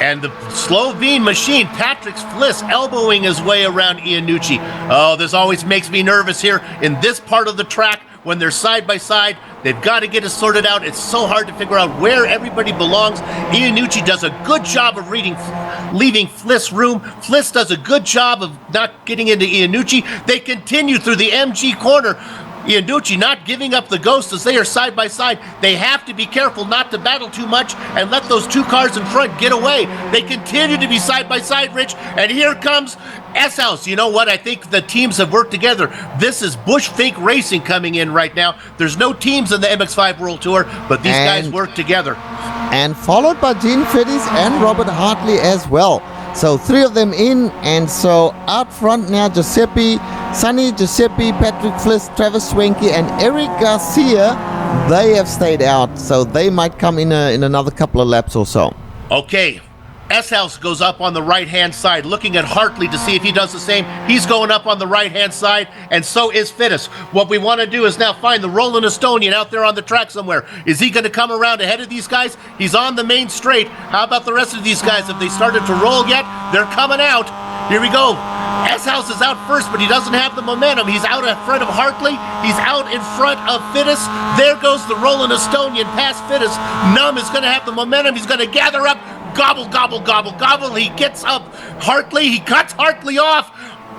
And the Slovene machine, Patrick Fliss, elbowing his way around Iannucci. Oh, this always makes me nervous here in this part of the track when they're side by side. They've got to get it sorted out. It's so hard to figure out where everybody belongs. Iannucci does a good job of leaving Fliss room. Fliss does a good job of not getting into Iannucci. They continue through the MG corner. Iannucci not giving up the ghost as they are side by side. They have to be careful not to battle too much and let those 2 cars in front get away. They continue to be side by side, Rich, and here comes S-House. You know what? I think the teams have worked together. This is Bush Fink Racing coming in right now. There's no teams in the MX-5 World Tour, but these guys work together. And followed by Gene Fiddies and Robert Hartley as well. So 3 of them in, and so out front now Giuseppe, Patrick Fliss, Travis Swenke, and Eric Garcia. They have stayed out, so they might come in another couple of laps or so. Okay. S-House goes up on the right-hand side, looking at Hartley to see if he does the same. He's going up on the right-hand side, and so is Fittis. What we want to do is now find the Roland Estonian out there on the track somewhere. Is he going to come around ahead of these guys? He's on the main straight. How about the rest of these guys? Have they started to roll yet? They're coming out. Here we go. S-House is out first, but he doesn't have the momentum. He's out in front of Hartley. He's out in front of Fittis. There goes the Roland Estonian past Fittis. Numb is going to have the momentum. He's going to gather up. Gobble, gobble, gobble, gobble. He gets up Hartley. He cuts Hartley off.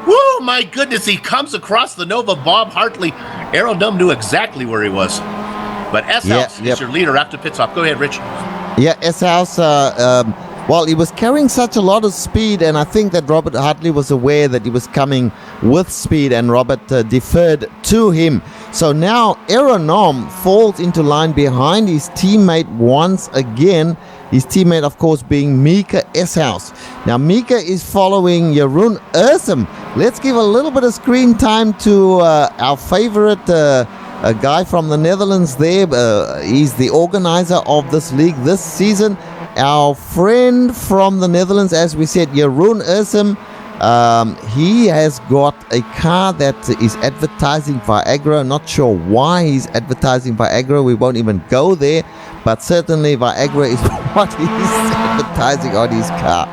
Woo, my goodness. He comes across the Nova. Bob Hartley. Aero Numb knew exactly where he was. But S-House is your leader after pit stop. Go ahead, Rich. Yeah, S-House, well, he was carrying such a lot of speed, and I think that Robert Hartley was aware that he was coming with speed, and Robert deferred to him. So now Aero Numb falls into line behind his teammate once again. His teammate, of course, being Mika S-House. Now, Mika is following Jeroen Ursum. Let's give a little bit of screen time to our favorite a guy from the Netherlands there. He's the organizer of this league this season. Our friend from the Netherlands, as we said, Jeroen Ursum. He has got a car that is advertising Viagra. Not sure why he's advertising Viagra. We won't even go there. But certainly Viagra is what he's advertising on his car.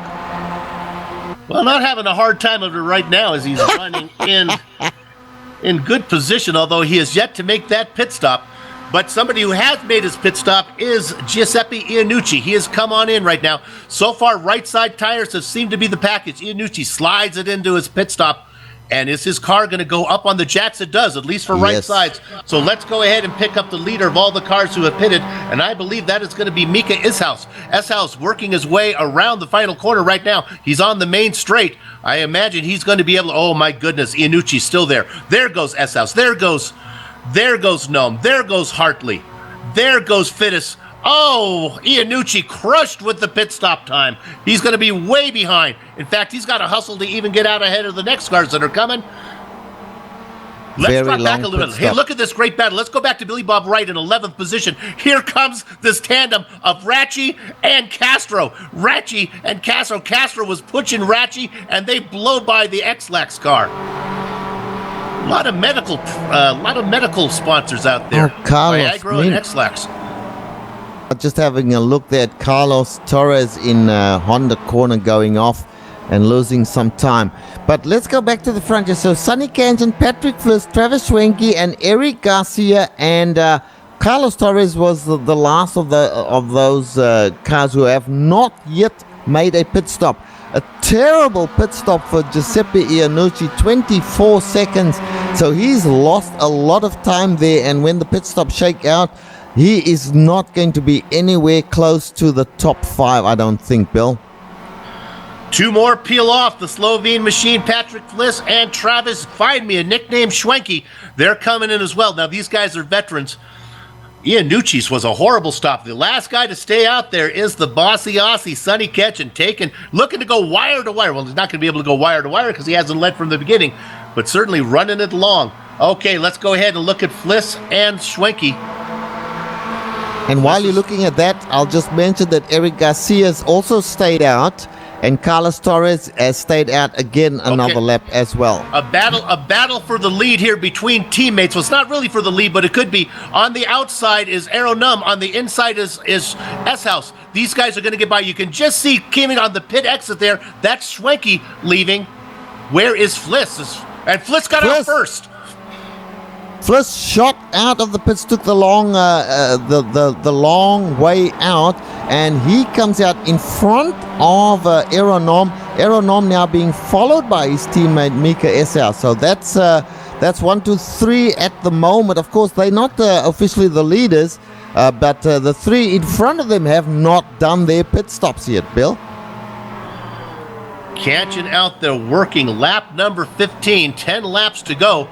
Well, not having a hard time of it right now as he's running in good position, although he has yet to make that pit stop. But somebody who has made his pit stop is Giuseppe Iannucci. He has come on in right now. So far, right side tires have seemed to be the package. Iannucci slides it into his pit stop. And is his car going to go up on the jacks? It does, at least for right sides. So let's go ahead and pick up the leader of all the cars who have pitted. And I believe that is going to be Mika S-House. S-House working his way around the final corner right now. He's on the main straight. I imagine he's going to be able to... Oh, my goodness. Iannucci's still there. There goes S-House. There goes Gnome. There goes Hartley. There goes Fittis. Oh, Iannucci crushed with the pit stop time. He's going to be way behind. In fact, he's got to hustle to even get out ahead of the next cars that are coming. Let's drop back a little bit. Hey, look at this great battle. Let's go back to Billy Bob Wright in 11th position. Here comes this tandem of Ratchy and Castro. Ratchy and Castro. Castro was pushing Ratchy, and they blow by the X-Lax car. A lot of medical sponsors out there. Oh, Carlos, Viagra and X-Lax. Just having a look there at Carlos Torres in Honda corner going off and losing some time. But let's go back to the front here. So Sonny Kanjan, Patrick Fliss, Travis Swenke, and Eric Garcia, and Carlos Torres was the last of those cars who have not yet made a pit stop. A terrible pit stop for Giuseppe Iannucci, 24 seconds. So he's lost a lot of time there, and when the pit stops shake out, he is not going to be anywhere close to the top 5, I don't think, Bill. 2 more peel off. The Slovene machine, Patrick Fliss and Travis, find me a nickname, Schwenke. They're coming in as well. Now, these guys are veterans. Iannucci's was a horrible stop. The last guy to stay out there is the bossy Aussie, Sonny Ketchen, looking to go wire to wire. Well, he's not going to be able to go wire to wire because he hasn't led from the beginning, but certainly running it long. Okay, let's go ahead and look at Fliss and Schwenke. And while you're looking at that, I'll just mention that Eric Garcia's also stayed out, and Carlos Torres has stayed out again another lap as well. A battle for the lead here between teammates. Well, it's not really for the lead, but it could be. On the outside is Aeronum. On the inside is S-House. These guys are going to get by. You can just see coming on the pit exit there. That's Schwenke leaving. Where is Fliss? And Fliss got out first. Fliss shot out of the pits, took the long long way out, and he comes out in front of Aeronom. Aeronom now being followed by his teammate Mika Esau. So that's 1, 2, 3 at the moment. Of course, they're not officially the leaders, but the 3 in front of them have not done their pit stops yet, Bill. Ketchen out there working lap number 15, 10 laps to go.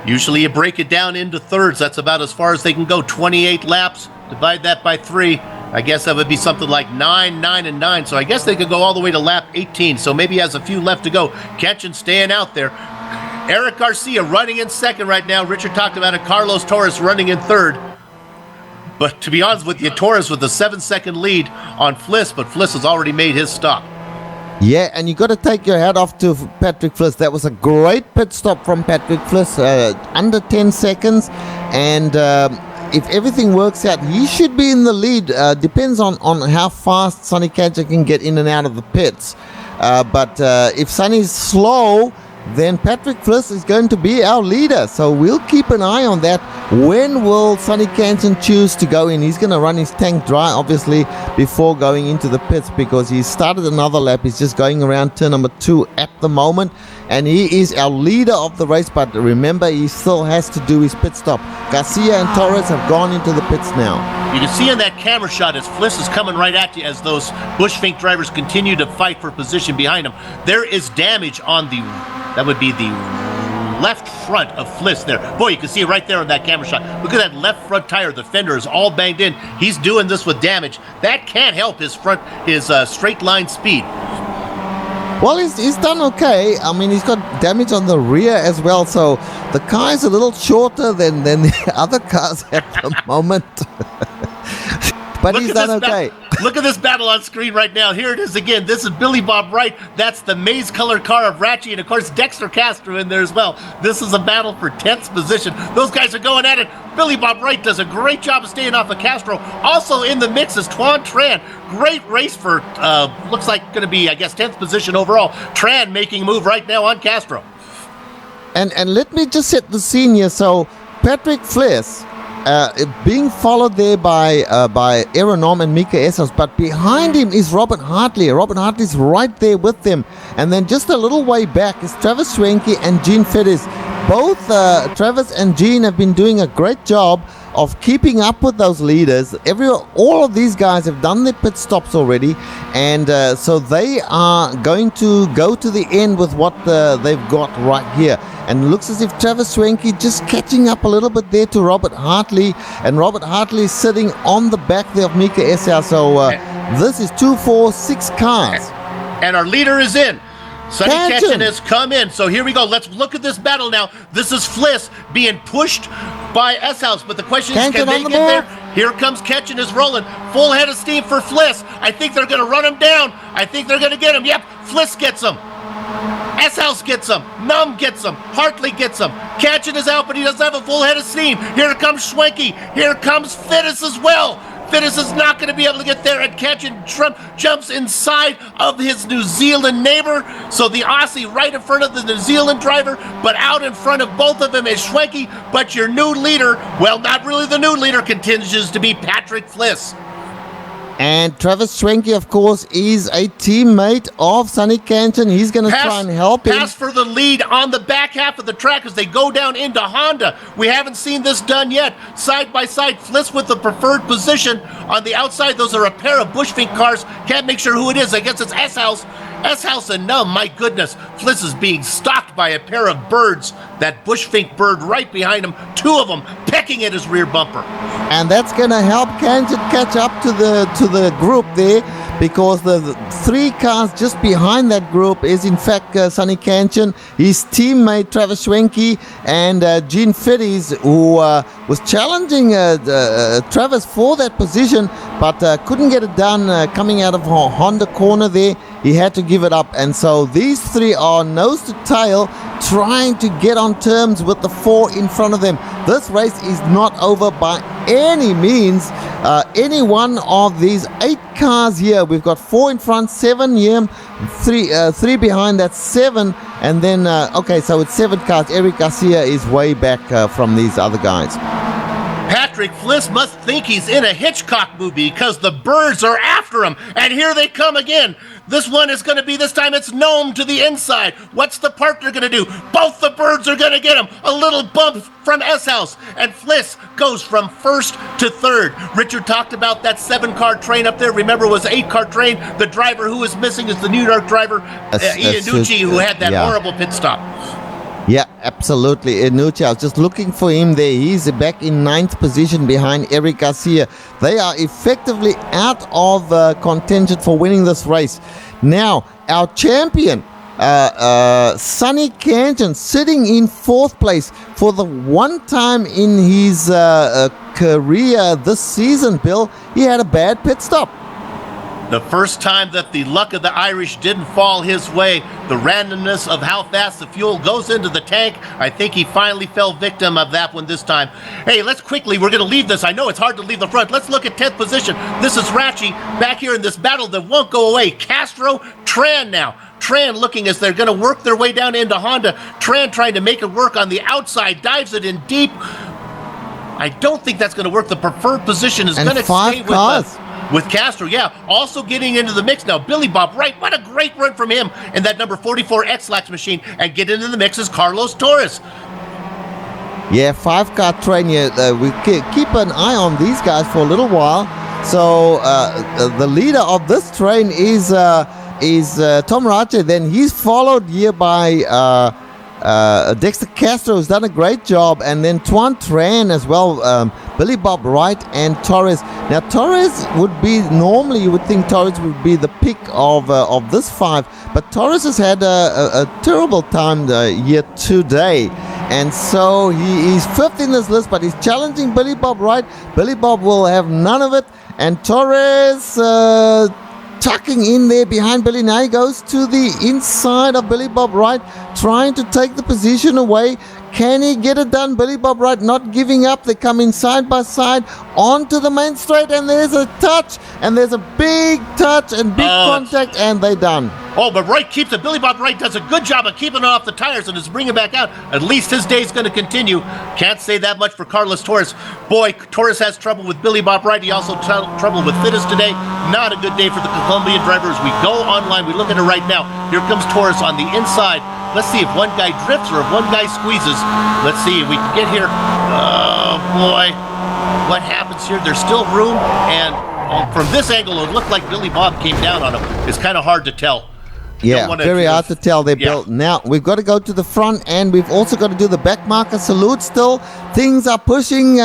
Usually you break it down into thirds. That's about as far as they can go. 28 laps. Divide that by 3. I guess that would be something like 9, 9, and 9. So I guess they could go all the way to lap 18. So maybe he has a few left to go. Ketchen staying out there. Eric Garcia running in second right now. Richard talked about it. Carlos Torres running in third. But to be honest with you, Torres with a 7-second lead on Fliss, but Fliss has already made his stop. Yeah, and you got to take your hat off to Patrick Fliss. That was a great pit stop from Patrick Fliss, under 10 seconds. And if everything works out, he should be in the lead. Depends on how fast Sonny Ketchen can get in and out of the pits. But if Sonny's slow, then Patrick Fliss is going to be our leader. So we'll keep an eye on that. When will Sonny Ketchen choose to go in? He's going to run his tank dry, obviously, before going into the pits, because he started another lap. He's just going around turn number 2 at the moment, and he is our leader of the race. But remember, he still has to do his pit stop. Garcia and Torres have gone into the pits now. You can see in that camera shot as Fliss is coming right at you as those Bushfink drivers continue to fight for position behind him. There is damage on that would be the left front of Fliss there. Boy, you can see it right there on that camera shot. Look at that left front tire. The fender is all banged in. He's doing this with damage. That can't help his straight line speed. Well, he's done okay. I mean, he's got damage on the rear as well, so the car is a little shorter than the other cars at the moment. But he's done okay. Look at this battle on screen right now. Here it is again. This is Billy Bob Wright. That's the maize-colored car of Ratchy, and of course Dexter Castro in there as well. This is a battle for 10th position. Those guys are going at it. Billy Bob Wright does a great job of staying off of Castro. Also in the mix is Tuan Tran. Great race for, looks like going to be, I guess, 10th position overall. Tran making a move right now on Castro. And let me just set the scene here. So Patrick Fliss, being followed there by Aeronom and Mika Essos, but behind him is Robert Hartley. Robert Hartley's right there with them. And then just a little way back is Travis Schwenke and Gene Feddes. Both Travis and Gene have been doing a great job of keeping up with those leaders. All of these guys have done their pit stops already, and so they are going to go to the end with what they've got right here. And it looks as if Travis Schwenke just catching up a little bit there to Robert Hartley, and Robert Hartley is sitting on the back there of Mika Esau. So this is 2, 4, 6 cars. And our leader is in. Sonny Ketchen has come in. So here we go. Let's look at this battle now. This is Fliss being pushed by S-House. But the question is, can they get there? Here comes Ketchen is rolling. Full head of steam for Fliss. I think they're going to run him down. I think they're going to get him. Yep, Fliss gets him. S-House gets him. Num gets him. Hartley gets him. Ketchen is out, but he doesn't have a full head of steam. Here comes Schwenke. Here comes Fiddes as well. Fiddes is not going to be able to get there, and Ketchen jumps inside of his New Zealand neighbor. So the Aussie right in front of the New Zealand driver, but out in front of both of them is Schwenke. But your new leader, well, not really the new leader, continues to be Patrick Fliss. And Travis Schwenke, of course, is a teammate of Sonny Canton. He's going to try and help him. Pass for the lead on the back half of the track as they go down into Honda. We haven't seen this done yet. Side by side, Fliss with the preferred position. On the outside, those are a pair of Bushfink cars. Can't make sure who it is. I guess it's S-House. S-House and Numb, my goodness. Fliss is being stalked by a pair of birds. That Bushfink bird right behind him. Two of them pecking at his rear bumper. And that's going to help Canton catch up to the group there, because the three cars just behind that group is in fact Sonny Canton, his teammate Travis Schwenke, and Gene Fiddies, who was challenging Travis for that position, but couldn't get it done coming out of Honda corner there. He had to give it up, and so these three are nose to tail trying to get on terms with the four in front of them. This race is not over by any means. Any one of these 8 cars here, we've got 4 in front, 7 here, 3 behind, that's 7, and then okay, so it's 7 cars. Eric Garcia is way back from these other guys. Patrick Fliss must think he's in a Hitchcock movie because the birds are after him, and here they come again. This one is going to be, this time it's Gnome to the inside. What's the partner going to do? Both the birds are going to get him. A little bump from S-House, and Fliss goes from first to third. Richard talked about that 7-car train up there. Remember, it was an 8-car train. The driver who is missing is the New York driver, Iannucci, who had that horrible pit stop. Yeah, absolutely. Iannucci, I was just looking for him there. He's back in 9th position behind Eric Garcia. They are effectively out of contention for winning this race. Now, our champion, Sonny Canton, sitting in 4th place for the one time in his career this season, Bill. He had a bad pit stop. The first time that the luck of the Irish didn't fall his way, the randomness of how fast the fuel goes into the tank, I think he finally fell victim of that one this time. Hey, let's quickly, we're going to leave this. I know it's hard to leave the front. Let's look at 10th position. This is Ratchie back here in this battle that won't go away. Castro, Tran now. Tran looking as they're going to work their way down into Honda. Tran trying to make it work on the outside, dives it in deep. I don't think that's going to work. The preferred position is going to stay with Castro, yeah. Also getting into the mix now, Billy Bob Wright. What a great run from him in that number 44 X-Lax machine. And get into the mix is Carlos Torres. Yeah, 5-car train here. We keep an eye on these guys for a little while. So the leader of this train is Tom Rache. Then he's followed here by Dexter Castro, has done a great job, and then Tuan Tran as well, Billy Bob Wright and Torres. Now Torres would be, normally you would think Torres would be the pick of this 5, but Torres has had a terrible time here today, and so he is 5th in this list, but he's challenging Billy Bob Wright. Billy Bob will have none of it, and Torres tucking in there behind Billy. Now he goes to the inside of Billy Bob Wright, trying to take the position away. Can he get it done? Billy Bob Wright not giving up. They come in side by side onto the main straight, and there's a touch, and there's a big touch and big contact, and they're done. Oh, but Wright keeps it. Billy Bob Wright does a good job of keeping it off the tires and is bringing it back out. At least his day's going to continue. Can't say that much for Carlos Torres. Boy, Torres has trouble with Billy Bob Wright. He also trouble with Fittis today. Not a good day for the Colombian drivers. We go online. We look at it right now. Here comes Torres on the inside. Let's see if one guy drifts or if one guy squeezes. Let's see if we can get here. Oh, boy. What happens here? There's still room, and from this angle, it looked like Billy Bob came down on him. It's kind of hard to tell. Yeah, very hard to tell there, Bill. Now, we've got to go to the front, and we've also got to do the back marker salute still. Things are pushing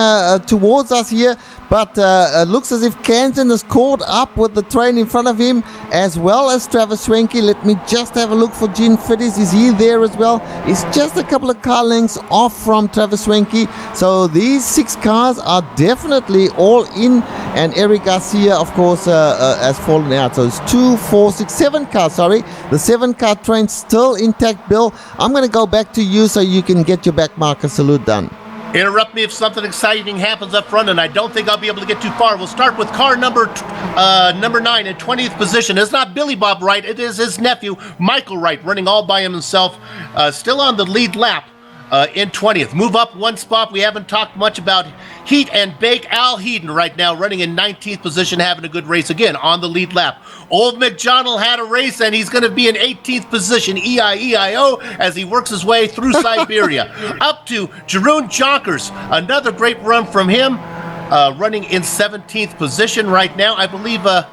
towards us here, but it looks as if Canton is caught up with the train in front of him, as well as Travis Schwenke. Let me just have a look for Gene Fiddies. Is he there as well? He's just a couple of car lengths off from Travis Schwenke. So these 6 cars are definitely all in, and Eric Garcia, of course, has fallen out. So it's 2, 4, 6, 7 cars, sorry. The 7-car train still intact, Bill. I'm going to go back to you so you can get your back marker salute done. Interrupt me if something exciting happens up front, and I don't think I'll be able to get too far. We'll start with car number 9 in 20th position. It's not Billy Bob Wright. It is his nephew, Michael Wright, running all by himself, still on the lead lap. in 20th. Move up one spot. We haven't talked much about Heat and Bake. Al Heaton right now running in 19th position, having a good race again on the lead lap. Old McJohnell had a race, and he's going to be in 18th position, E-I-E-I-O, as he works his way through Siberia. Up to Jeroen Jonkers, another great run from him, running in 17th position right now. I believe a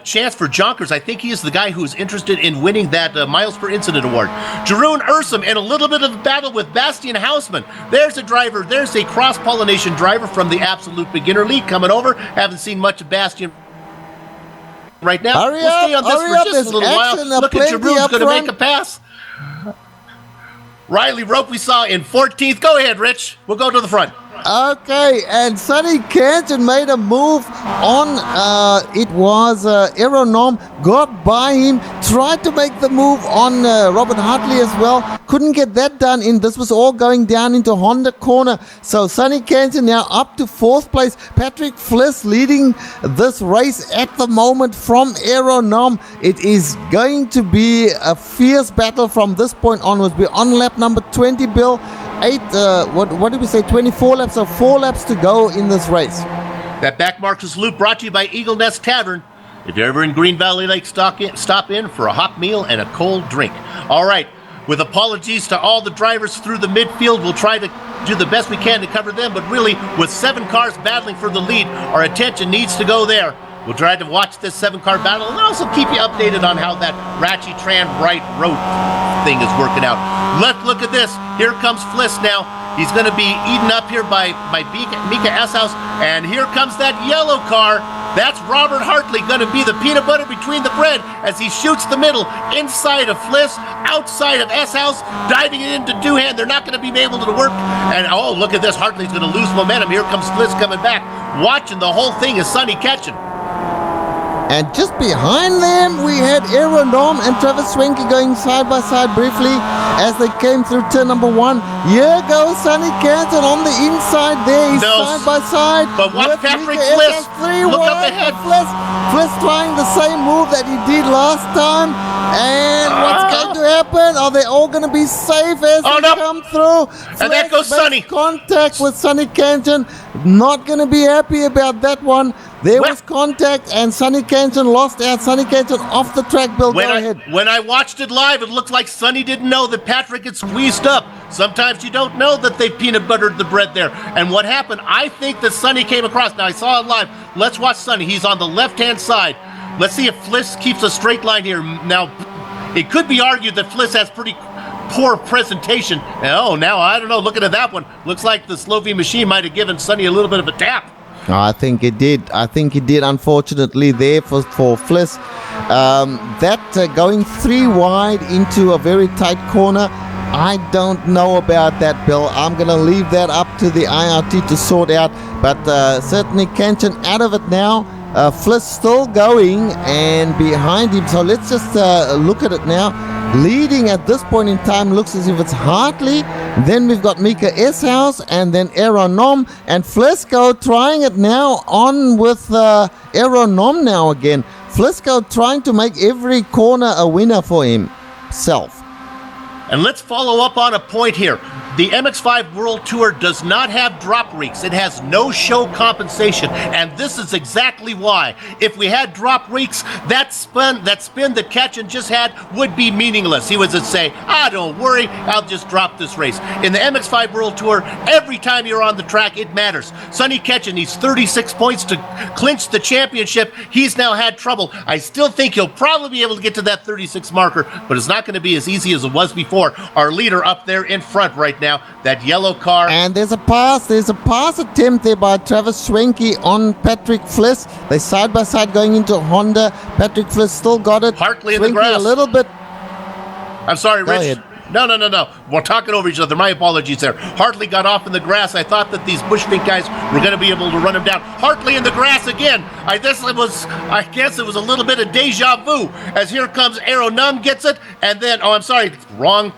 chance for Jonkers. I think he is the guy who's interested in winning that miles per incident award. Jeroen Ursum in a little bit of a battle with Bastian Hausman. There's a driver. There's a cross-pollination driver from the Absolute Beginner League coming over. Haven't seen much of Bastian right now. Hurry we'll stay on this up, for just a little while. Look at Jeroen's going to make a pass. Riley Rope we saw in 14th. Go ahead, Rich. We'll go to the front. Okay, and Sonny Canton made a move on, it was Aeronom, got by him, tried to make the move on Robert Hartley as well, couldn't get that done in, this was all going down into Honda corner, so Sonny Canton now up to 4th place, Patrick Fliss leading this race at the moment from Aeronom. It is going to be a fierce battle from this point onwards. We're on lap number 20, Bill. What did we say? 24 laps, so 4 laps to go in this race. That back markers loop brought to you by Eagle Nest Tavern. If you're ever in Green Valley Lake, stop in for a hot meal and a cold drink. All right, with apologies to all the drivers through the midfield, we'll try to do the best we can to cover them, but really, with 7 cars battling for the lead, our attention needs to go there. We'll try to watch this 7-car battle and also keep you updated on how that Ratchy Tran Bright Road thing is working out. Let's look at this. Here comes Fliss now. He's going to be eaten up here by Mika Eshouse. And here comes that yellow car. That's Robert Hartley, going to be the peanut butter between the bread as he shoots the middle inside of Fliss, outside of Eshouse, diving it into Doohan. They're not going to be able to work. And oh, look at this. Hartley's going to lose momentum. Here comes Fliss coming back. Watching the whole thing is Sonny Ketchen. And just behind them, we had Aeronom and Travis Swenke going side by side briefly as they came through turn number 1. Here goes Sonny Canton on the inside there. He's side by side. But watch Patrick Fliss. Look up ahead. Fliss trying the same move that he did last time. And what's going to happen? Are they all going to be safe as they come through? And that goes Sonny. Contact with Sonny Canton. Not going to be happy about that one. There was contact, and Sonny Canton lost out. Sonny Canton off the track, Bill. Go ahead. When I watched it live, it looked like Sonny didn't know that Patrick had squeezed up. Sometimes you don't know that they peanut buttered the bread there. And what happened, I think that Sonny came across. Now, I saw it live. Let's watch Sonny. He's on the left-hand side. Let's see if Fliss keeps a straight line here. Now, it could be argued that Fliss has pretty poor presentation. Oh, now, I don't know. Looking at that one, looks like the Slovene machine might have given Sonny a little bit of a tap. I think it did. Unfortunately, there for Fliss. Going 3 wide into a very tight corner, I don't know about that, Bill. I'm going to leave that up to the IRT to sort out. But certainly Canton out of it now. Fliss still going and behind him. So let's just look at it now. Leading at this point in time looks as if it's Hartley. Then we've got Mika Eshouse and then Aeronom and Flisco trying it now on with Aeronom now again. Flisco trying to make every corner a winner for himself. And let's follow up on a point here. The MX-5 World Tour does not have drop reeks. It has no show compensation, and this is exactly why. If we had drop reeks, that spin that Ketchen just had would be meaningless. He would just say, don't worry, I'll just drop this race. In the MX-5 World Tour, every time you're on the track, it matters. Sonny Ketchen needs 36 points to clinch the championship. He's now had trouble. I still think he'll probably be able to get to that 36 marker, but it's not going to be as easy as it was before. Our leader up there in front right now, that yellow car. And there's a pass attempt there by Travis Swenke on Patrick Fliss. They side by side going into Honda. Patrick Fliss still got it. Hartley in the grass. A little bit. I'm sorry, Rich. Go ahead. No. We're talking over each other. My apologies there. Hartley got off in the grass. I thought that these Bushfink guys were going to be able to run him down. Hartley in the grass again. I guess it was a little bit of deja vu as here comes Aeronum gets it. And then, wrong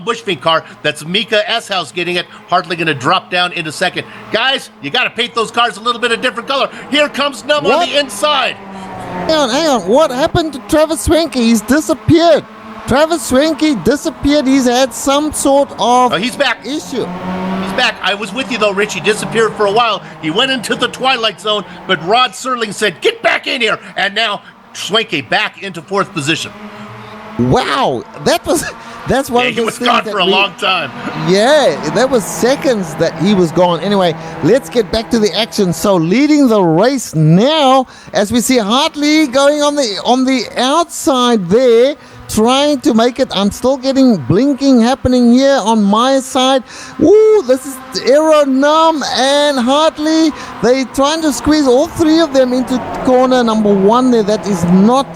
Bushfink car. That's Mika Eshouse getting it. Hartley going to drop down into second. Guys, you got to paint those cars a little bit of different color. Here comes Num on the inside. Hang on. What happened to Travis Swenke? He's disappeared. Travis Swanky disappeared. He's had some sort of He's back. issue. He's back. I was with you though, Rich. He disappeared for a while. He went into the twilight zone, but Rod Serling said, "Get back in here!" And now Schwenke back into fourth position. Wow, that's one of He those was things gone that for a long time. Yeah, that was seconds that he was gone. Anyway, let's get back to the action. So leading the race now, as we see Hartley going on the outside there, trying to make it. I'm still getting blinking happening here on my side. Woo, this is Aeronum and Hartley. They trying to squeeze all three of them into corner number one there. That is not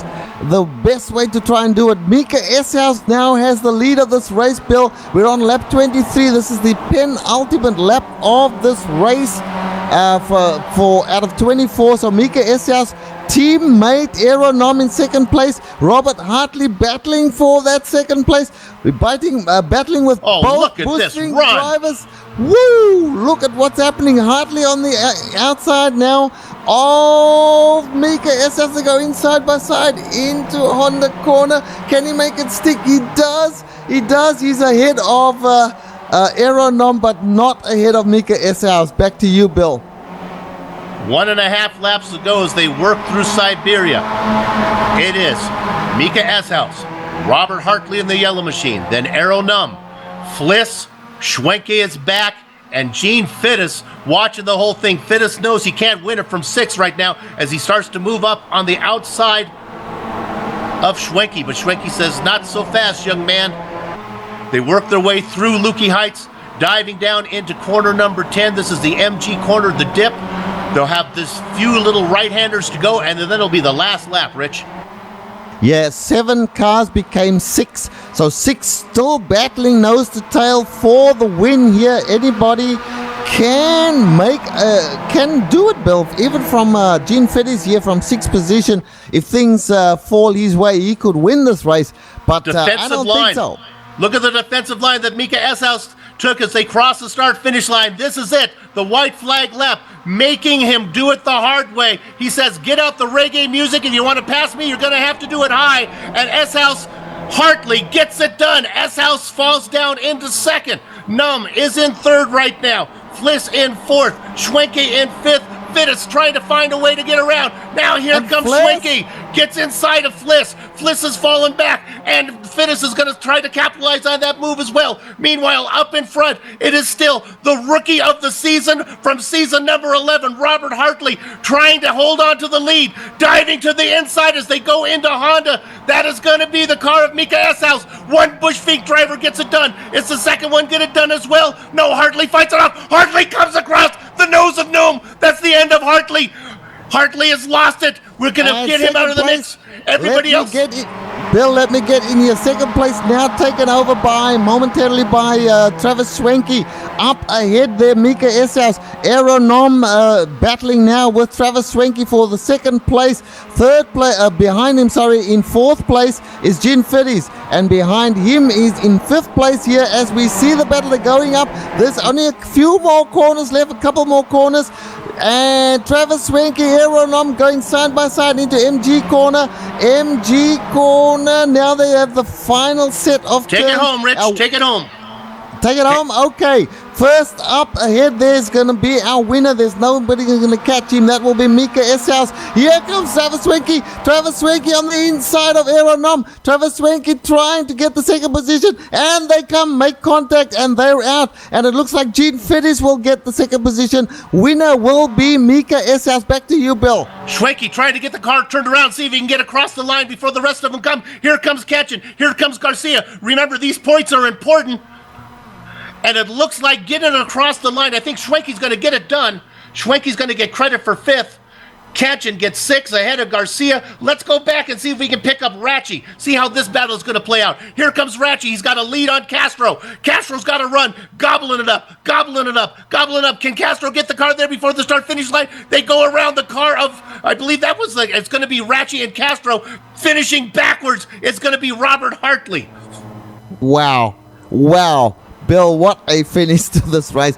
the best way to try and do it. Mika Eshouse now has the lead of this race, Bill. We're on lap 23. This is the penultimate lap of this race for out of 24. So Mika Eshouse, teammate Aeronom in second place. Robert Hartley battling for that second place. We're battling with both look at this boosting run. drivers. Woo! Look at what's happening. Hartley on the outside now. Oh, Mika Eshouse, they go inside by side into Honda corner. Can he make it stick? He does. He does. He's ahead of Aeronom, but not ahead of Mika Eshouse. Back to you, Bill. 1.5 laps to go as they work through Siberia. It is Mika Eshouse, Robert Hartley in the yellow machine, then Aeronum, Fliss, Schwenke is back, and Gene Fittis watching the whole thing. Fittis knows he can't win it from 6 right now as he starts to move up on the outside of Schwenke, but Schwenke says, "Not so fast, young man." They work their way through Lukey Heights, diving down into corner number 10. This is the MG corner, the dip. They'll have this few little right-handers to go, and then it'll be the last lap, Rich. Yeah, 7 cars became 6. So 6 still battling nose to tail for the win here. Anybody can do it, Bill. Even from Gene Fittis here from 6th position. If things fall his way, he could win this race. But I don't think so. Look at the defensive line that Mika Eshouse took as they cross the start-finish line. This is it, the white flag lap, making him do it the hard way. He says, "Get out the reggae music. If you want to pass me, you're going to have to do it high." And Eshouse Hartley gets it done. Eshouse falls down into second. Num is in third right now. Fliss in fourth. Schwenke in fifth. Fittis trying to find a way to get around. Now here comes Schwenke. Gets inside of Fliss. Fliss is falling back, and Fittis is going to try to capitalize on that move as well. Meanwhile, up in front, it is still the rookie of the season from season number 11, Robert Hartley, trying to hold on to the lead, diving to the inside as they go into Honda. That is going to be the car of Mika Eshouse. One Bushfeet driver gets it done. Is the second one get it done as well? No, Hartley fights it off. Hartley comes across the nose of Noam. That's the end of Hartley. Hartley has lost it. We're going to get him out of the mix. Everybody else. Bill, let me get in here. Second place now taken over momentarily by Travis Schwenke. Up ahead there, Mika Eshouse. Aeronom battling now with Travis Schwenke for the second place. Behind him, in fourth place is Gene Fittis. And behind him is in fifth place here as we see the battle going up. There's only a few more corners left, a couple more corners. And Travis Schwenke, Aeronom going side by side into MG corner. Now they have the final set of turns. Take it home, Rich. Take it home. Take it home? Okay. First up ahead, there's going to be our winner. There's nobody going to catch him. That will be Mika Eshouse. Here comes Travis Schwenke. Travis Schwenke on the inside of Aeronom. Travis Schwenke trying to get the second position. And they make contact, and they're out. And it looks like Gene Fittis will get the second position. Winner will be Mika Eshouse. Back to you, Bill. Schwenke trying to get the car turned around, see if he can get across the line before the rest of them come. Here comes Ketchen. Here comes Garcia. Remember, these points are important. And it looks like getting across the line. I think Schwenke's going to get it done. Schwenke's going to get credit for fifth. Ketchen gets 6 ahead of Garcia. Let's go back and see if we can pick up Ratchie. See how this battle is going to play out. Here comes Ratchie. He's got a lead on Castro. Castro's got to run. Gobbling it up. Can Castro get the car there before the start-finish line? They go around the car of, I believe it's going to be Ratchie and Castro. Finishing backwards, it's going to be Robert Hartley. Wow. Bill, what a finish to this race.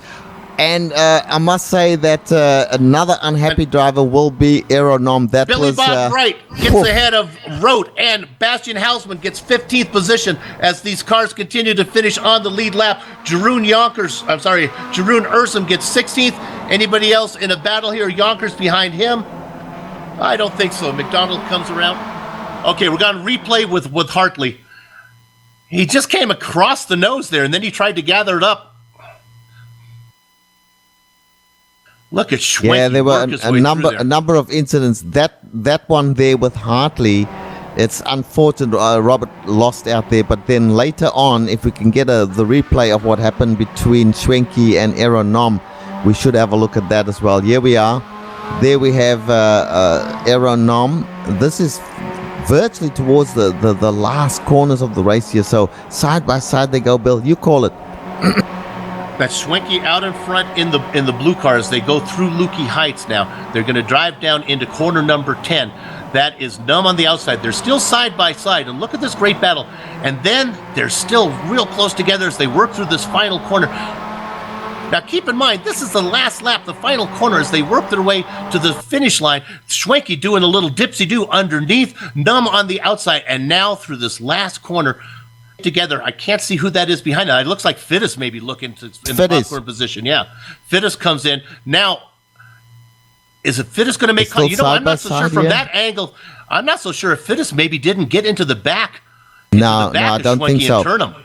And I must say that another unhappy driver will be Aeronom. That Billy was Bob Wright gets whew. ahead of Rote, and Bastian Hausman gets 15th position as these cars continue to finish on the lead lap. Jeroen Ursum gets 16th. Anybody else in a battle here? Yonkers behind him? I don't think so. McDonald comes around. Okay, we're going to replay with Hartley. He just came across the nose there, and then he tried to gather it up. Look at Schwenke. Yeah, there were work his a way number through there. a number of incidents. That one there with Hartley, it's unfortunate Robert lost out there. But then later on, if we can get the replay of what happened between Schwenke and Aeronom, we should have a look at that as well. Here we are. There we have Aeronom. This is virtually towards the last corners of the race here. So side by side they go, Bill. You call it. That's Schwenke out in front in the blue cars. They go through Lukey Heights now. They're going to drive down into corner number 10. That is Numb on the outside. They're still side by side. And look at this great battle. And then they're still real close together as they work through this final corner. Now keep in mind, this is the last lap, the final corner, as they work their way to the finish line. Schwenke doing a little dipsy-do underneath, Numb on the outside. And now through this last corner, together. I can't see who that is behind it. It looks like Fittis maybe looking in the popcorn position. Yeah. Fittis comes in. Now, is it Fittis going to make... I'm not so sure from that angle. I'm not so sure if Fittis maybe didn't get into the back. No, I don't think so. Turn him.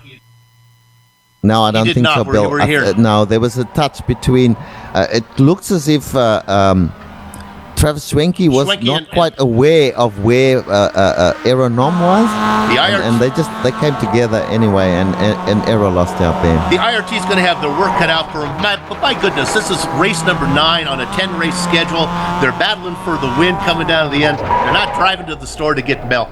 No, I don't think so, Bill. We're here. No, there was a touch between... it looks as if... Travis Schwenke was not quite aware of where Aeronom was, and they came together anyway, and Aero lost out there. The IRT is going to have their work cut out for them. But my goodness, this is race number 9 on a 10-race schedule. They're battling for the win coming down to the end. They're not driving to the store to get milk.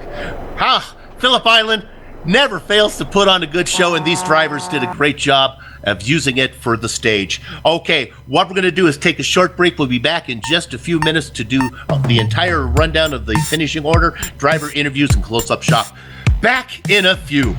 Phillip Island never fails to put on a good show, and these drivers did a great job of using it for the stage. Okay, what we're going to do is take a short break. We'll be back in just a few minutes to do the entire rundown of the finishing order, driver interviews, and close-up shot. Back in a few.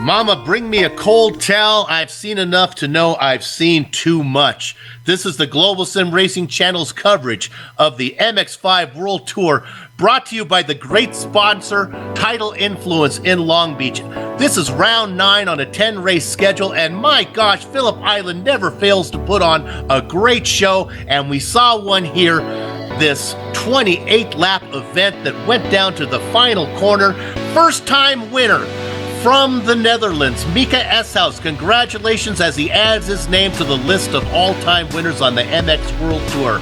Mama, bring me a cold towel. I've seen enough to know I've seen too much. This is the Global Sim Racing Channel's coverage of the MX-5 World Tour, brought to you by the great sponsor, Tidal Influence in Long Beach. This is round 9 on a 10-race schedule, and my gosh, Phillip Island never fails to put on a great show, and we saw one here, this 28-lap event that went down to the final corner. First-time winner from the Netherlands, Mika Eshouse. Congratulations as he adds his name to the list of all-time winners on the MX World Tour.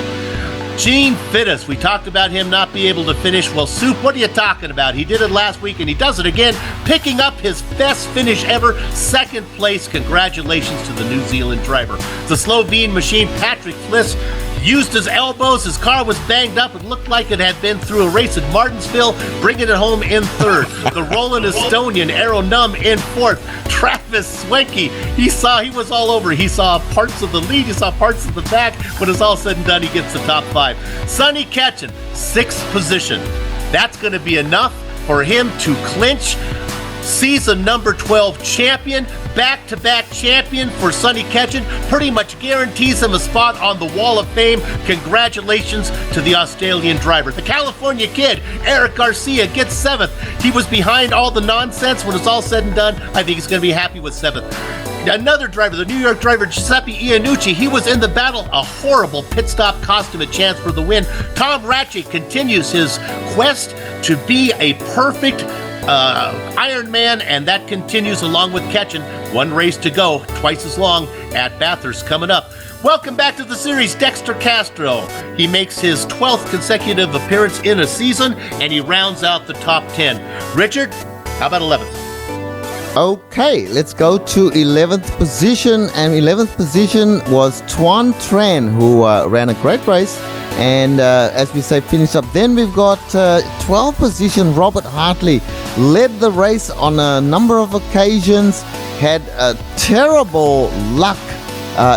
Gene Fittis, we talked about him not being able to finish. Well, Soup, what are you talking about? He did it last week and he does it again, picking up his best finish ever, second place. Congratulations to the New Zealand driver. The Slovene machine, Patrick Fliss, used his elbows. His car was banged up. It looked like it had been through a race at Martinsville, bringing it home in third. The Roland Estonian, Aero Num, in fourth. Travis Swenke, he was all over. He saw parts of the lead, he saw parts of the back. When it's all said and done, he gets the top 5. Sonny Ketchen, 6th position. That's going to be enough for him to clinch season number 12 champion, back-to-back champion for Sonny Ketchen. Pretty much guarantees him a spot on the Wall of Fame. Congratulations to the Australian driver. The California kid, Eric Garcia, gets 7th. He was behind all the nonsense. When it's all said and done, I think he's going to be happy with 7th. Another driver, the New York driver, Giuseppe Iannucci, he was in the battle. A horrible pit stop cost him a chance for the win. Tom Ratchey continues his quest to be a perfect Iron Man, and that continues along with Ketchen. One race to go, twice as long at Bathurst coming up. Welcome back to the series, Dexter Castro. He makes his 12th consecutive appearance in a season, and he rounds out the top 10. Richard, how about 11th? Okay, let's go to 11th position, and 11th position was Tuan Tran, who ran a great race, and as we say, finished up. Then we've got 12th position, Robert Hartley, led the race on a number of occasions, had terrible luck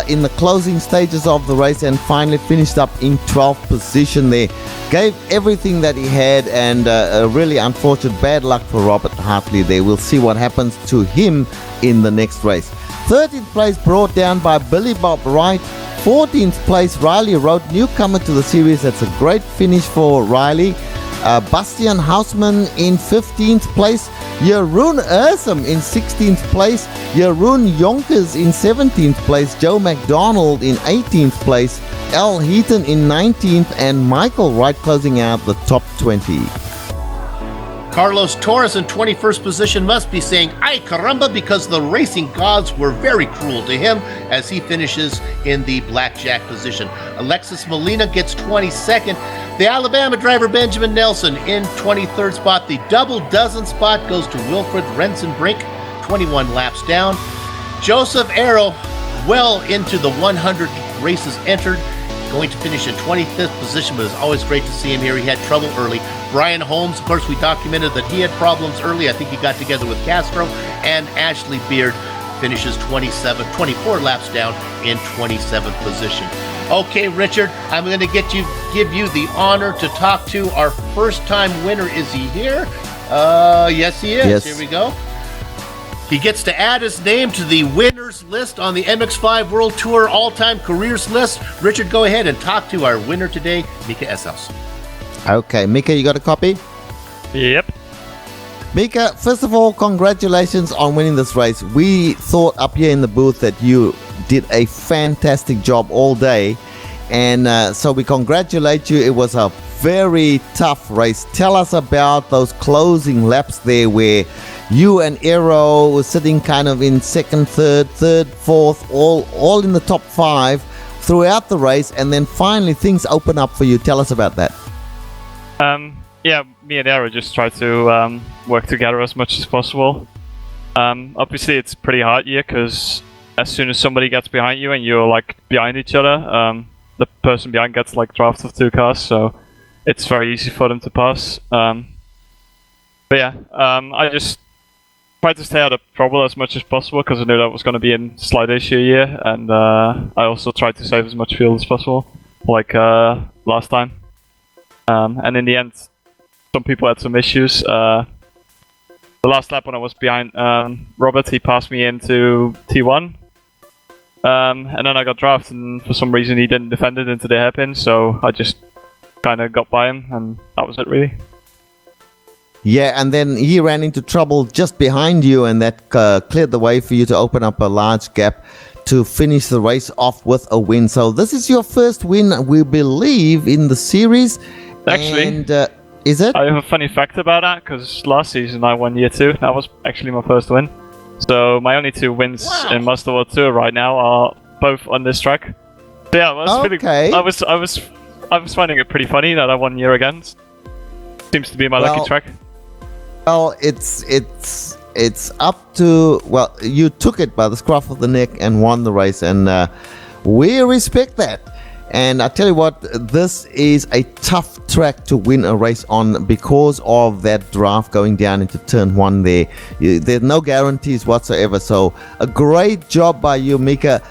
in the closing stages of the race, and finally finished up in 12th position there. Gave everything that he had, and a really unfortunate bad luck for Robert Hartley there. We'll see what happens to him in the next race. 13th place brought down by Billy Bob Wright. 14th place, Riley Road, newcomer to the series. That's a great finish for Riley. Bastian Hausmann in 15th place. Jeroen Ursum in 16th place. Jeroen Jonkers in 17th place. Joe McDonald in 18th place. Al Heaton in 19th, and Michael Wright closing out the top 20. Carlos Torres in 21st position must be saying, ay caramba, because the racing gods were very cruel to him as he finishes in the blackjack position. Alexis Molina gets 22nd. The Alabama driver Benjamin Nelson in 23rd spot. The double dozen spot goes to Wilfred Rensenbrink, 21 laps down. Joseph Arrow, well into the 100 races entered, going to finish in 25th position, but it's always great to see him here. He had trouble early. Brian Holmes, of course, we documented that he had problems early. I think he got together with Castro. And Ashley Beard finishes 24 laps down in 27th position. Okay, Richard, I'm going to give you the honor to talk to our first-time winner. Is he here? Yes, he is. Yes. Here we go. He gets to add his name to the winners list on the MX-5 World Tour all-time careers list. Richard, go ahead and talk to our winner today, Mika Eshouse. Okay, Mika, you got a copy? Yep. Mika, first of all, congratulations on winning this race. We thought up here in the booth that you did a fantastic job all day, and so we congratulate you. It was a very tough race. Tell us about those closing laps there where you and Aero were sitting kind of in second, third, fourth, all in the top 5 throughout the race, and then finally things open up for you. Tell us about that. Yeah, me and Aero just try to work together as much as possible. Obviously, it's pretty hard here because as soon as somebody gets behind you and you're like behind each other, the person behind gets like draft of 2 cars, so it's very easy for them to pass. But yeah, I just tried to stay out of trouble as much as possible because I knew that was going to be a slight issue here, and I also tried to save as much fuel as possible, like last time. And in the end, some people had some issues. the last lap when I was behind Robert, he passed me into T1. And then I got drafted, and for some reason he didn't defend it into the hairpin, so I just kind of got by him, and that was it really. Yeah, and then he ran into trouble just behind you, and that cleared the way for you to open up a large gap to finish the race off with a win. So this is your first win, we believe, in the series. Actually, and, is it? I have a funny fact about that, because last season I won year 2. That was actually my first win. So my only 2 wins in Master World Tour right now are both on this track. So yeah, I was finding it pretty funny that I won year again. Seems to be my lucky track. Well, it's up to, well, you took it by the scruff of the neck and won the race, and we respect that. And I tell you what, this is a tough track to win a race on because of that draft going down into turn 1 there. There's no guarantees whatsoever. So a great job by you, Mika.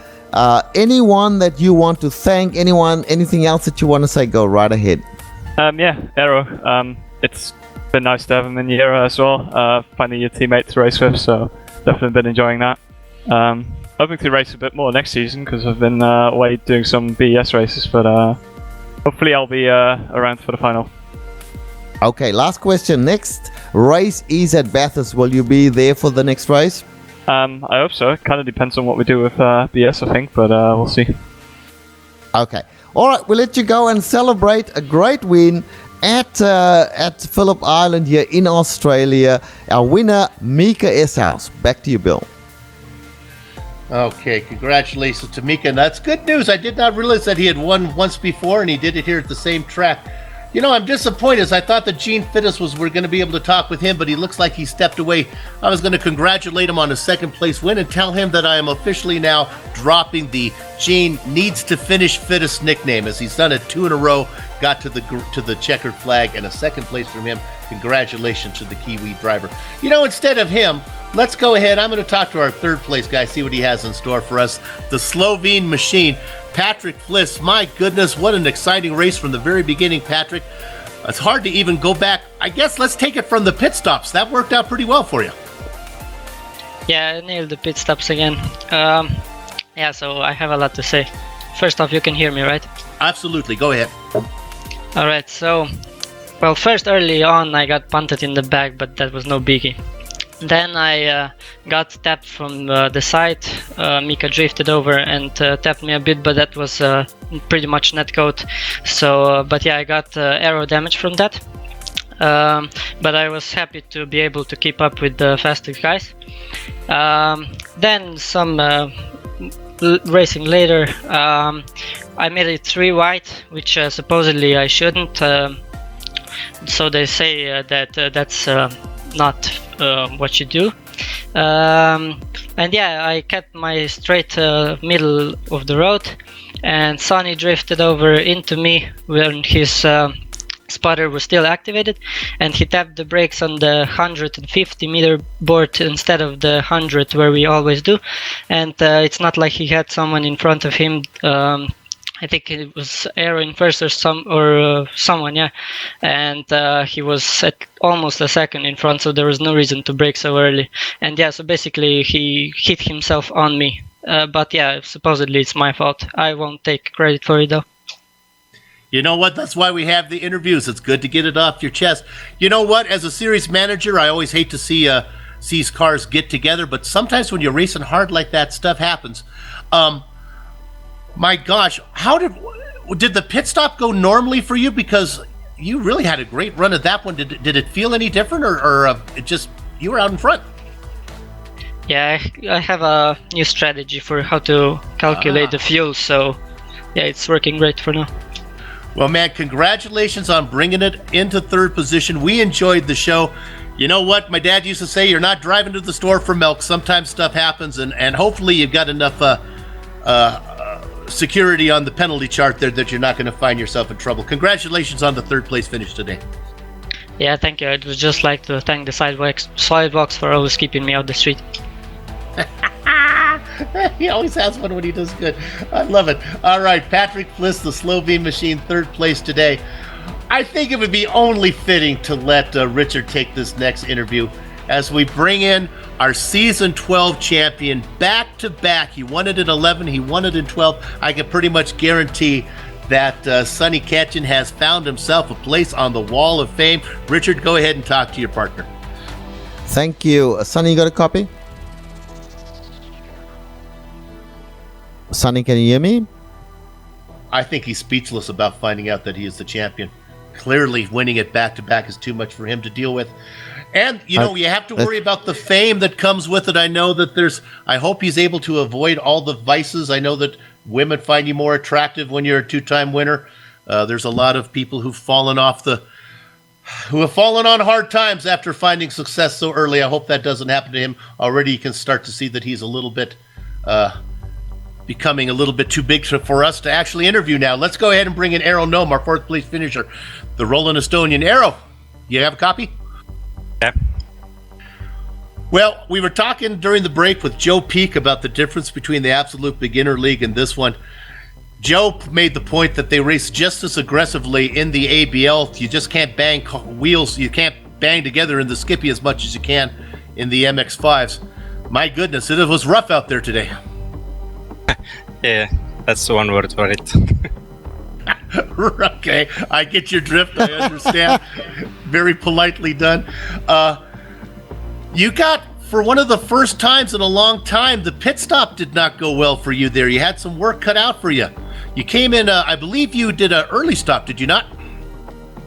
Anyone that you want to thank, anything else that you want to say, go right ahead. Yeah, Aero. It's been nice to have him in the era as well. Finding your teammate to race with, so definitely been enjoying that. Hoping to race a bit more next season because I've been away doing some BES races, but hopefully I'll be around for the final. Okay, last question. Next race is at Bathurst. Will you be there for the next race? I hope so. It kind of depends on what we do with BS, I think, but we'll see. Okay. All right, we'll let you go and celebrate a great win at Phillip Island here in Australia. Our winner, Mika Eshouse. Back to you, Bill. Okay, congratulations to Mika. And that's good news. I did not realize that he had won once before, and he did it here at the same track. You know, I'm disappointed, as I thought that Gene Fittis we're going to be able to talk with him, but he looks like he stepped away. I was going to congratulate him on his second place win and tell him that I am officially now dropping the Gene needs to finish Fittis nickname, as he's done it 2 in a row, got to the checkered flag, and a second place from him. Congratulations to the Kiwi driver. You know, instead of him, let's go ahead. I'm going to talk to our third place guy, see what he has in store for us. The Slovene machine, Patrick Fliss. My goodness, what an exciting race from the very beginning, Patrick. It's hard to even go back. I guess let's take it from the pit stops. That worked out pretty well for you. Yeah, I nailed the pit stops again. Yeah, so I have a lot to say. First off, you can hear me, right? Absolutely. Go ahead. All right, so, well, first early on I got punted in the back, but that was no biggie. Then I got tapped from the side. Mika drifted over and tapped me a bit, but that was pretty much netcode. So, but yeah, I got aero damage from that. But I was happy to be able to keep up with the fastest guys. Then some racing later, I made it 3 wide, which supposedly I shouldn't. So they say that that's not what you do. And yeah, I kept my straight middle of the road, and Sonny drifted over into me when his spotter was still activated, and he tapped the brakes on the 150 meter board instead of the 100 where we always do. And it's not like he had someone in front of him. I think it was Aero in first or someone, yeah, and he was at almost a second in front, so there was no reason to brake so early. And yeah, so basically he hit himself on me, but yeah, supposedly it's my fault. I won't take credit for it though. You know what? That's why we have the interviews. It's good to get it off your chest. You know what? As a series manager, I always hate to see cars get together, but sometimes when you're racing hard like that, stuff happens. My gosh, how did the pit stop go normally for you? Because you really had a great run at that one. Did it feel any different, or it just you were out in front? Yeah, I have a new strategy for how to calculate the fuel, so yeah, it's working great for now. Well, man, congratulations on bringing it into third position. We enjoyed the show. You know what? My dad used to say, you're not driving to the store for milk. Sometimes stuff happens, and hopefully you've got enough security on the penalty chart there that you're not going to find yourself in trouble. Congratulations on the third place finish today. Yeah, thank you. I'd just like to thank the sidewalks for always keeping me out the street. He always has one when he does good. I love it. All right, Patrick Fliss, the Slovene machine, third place today. I think it would be only fitting to let Richard take this next interview. as we bring in our season 12 champion back to back. He won it in 11, he won it in 12. I can pretty much guarantee that Sonny Ketchen has found himself a place on the wall of fame. Richard, go ahead and talk to your partner. Thank you. Sonny, you got a copy? Sonny, can you hear me? I think he's speechless about finding out that he is the champion. Clearly, winning it back-to-back is too much for him to deal with. And, you have to worry about the fame that comes with it. I know that I hope he's able to avoid all the vices. I know that women find you more attractive when you're a two-time winner. There's a lot of people who have fallen on hard times after finding success so early. I hope that doesn't happen to him. Already you can start to see that he's a little bit becoming a little bit too big for us to actually interview now. Let's go ahead and bring in Arrow Gnome, our fourth place finisher, the Roland Estonian. Arrow, you have a copy? Yeah. Well, we were talking during the break with Joe Peak about the difference between the Absolute Beginner League and this one. Joe made the point that they race just as aggressively in the ABL. You just can't bang wheels. You can't bang together in the Skippy as much as you can in the MX-5s. My goodness, it was rough out there today. Yeah, that's the one word for it. Okay, I get your drift. I understand. Very politely done. You got, for one of the first times in a long time, the pit stop did not go well for you there. You had some work cut out for you. You came in, I believe you did an early stop, did you not?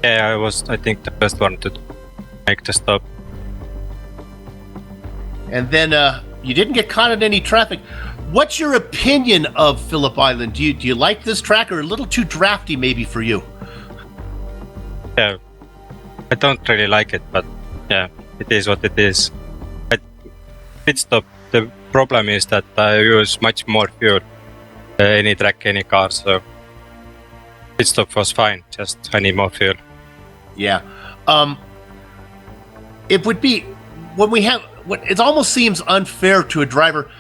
Yeah, I was, I think, the first one to make the stop. And then you didn't get caught in any traffic. What's your opinion of Phillip Island? Do you like this track, or a little too drafty maybe for you? Yeah, I don't really like it, but yeah, it is what it is. Pit stop, the problem is that I use much more fuel, any track, any car, so pit stop was fine, just I need more fuel. Yeah. It would be, it almost seems unfair to a driver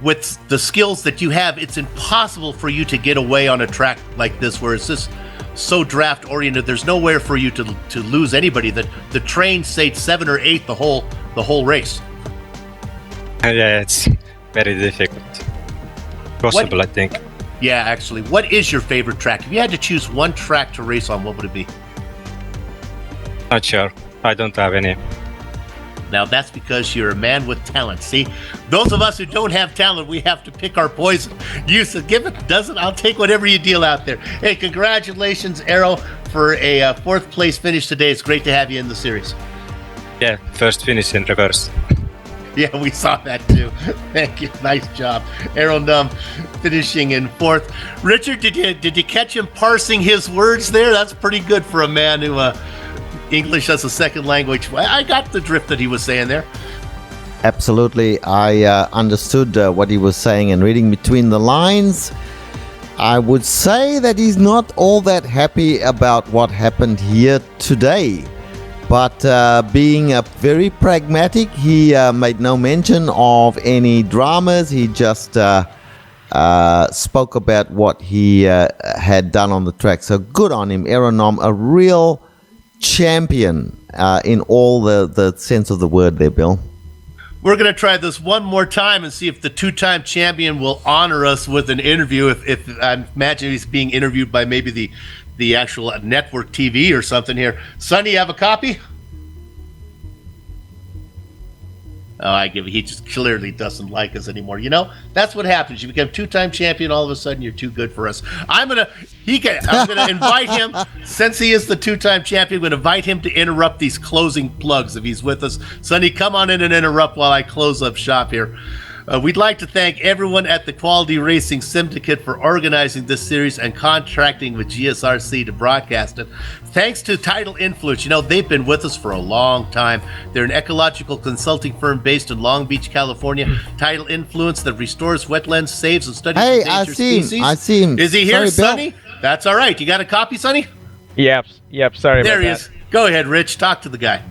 with the skills that you have. It's impossible for you to get away on a track like this, where it's just so draft oriented. There's nowhere for you to lose anybody. That the train stayed 7 or 8 the whole race. Yeah, it's very difficult. Possible, I think. Yeah, actually. What is your favorite track? If you had to choose one track to race on, what would it be? Not sure. I don't have any. Now, that's because you're a man with talent. See, those of us who don't have talent, we have to pick our poison. You said, give it, doesn't, I'll take whatever you deal out there. Hey, congratulations, Arrow, for a fourth place finish today. It's great to have you in the series. Yeah, first finish in reverse. Yeah, we saw that too. Thank you. Nice job. Arrow Gnome finishing in fourth. Richard, did you catch him parsing his words there? That's pretty good for a man who English as a second language. I got the drift that he was saying there. Absolutely. I understood what he was saying, and reading between the lines, I would say that he's not all that happy about what happened here today. But being very pragmatic, he made no mention of any dramas. He just spoke about what he had done on the track. So good on him, Arrow Gnome, a real champion in all the sense of the word there, Bill. We're going to try this one more time and see if the two-time champion will honor us with an interview. If I imagine he's being interviewed by maybe the actual network TV or something here. Sonny, you have a copy? Oh, I give it. He just clearly doesn't like us anymore. You know, that's what happens. You become two-time champion, all of a sudden you're too good for us. I'm gonna invite him, since he is the two-time champion. I'm gonna invite him to interrupt these closing plugs if he's with us. Sonny, come on in and interrupt while I close up shop here. We'd like to thank everyone at the Quality Racing Syndicate for organizing this series and contracting with GSRC to broadcast it. Thanks to Tidal Influence. You know, they've been with us for a long time. They're an ecological consulting firm based in Long Beach, California. Tidal Influence that restores wetlands, saves and studies endangered species. I see him. Is he here, Sorry, Sonny? That's all right. You got a copy, Sonny? Yep. Sorry there about he that. is. Go ahead, Rich. Talk to the guy.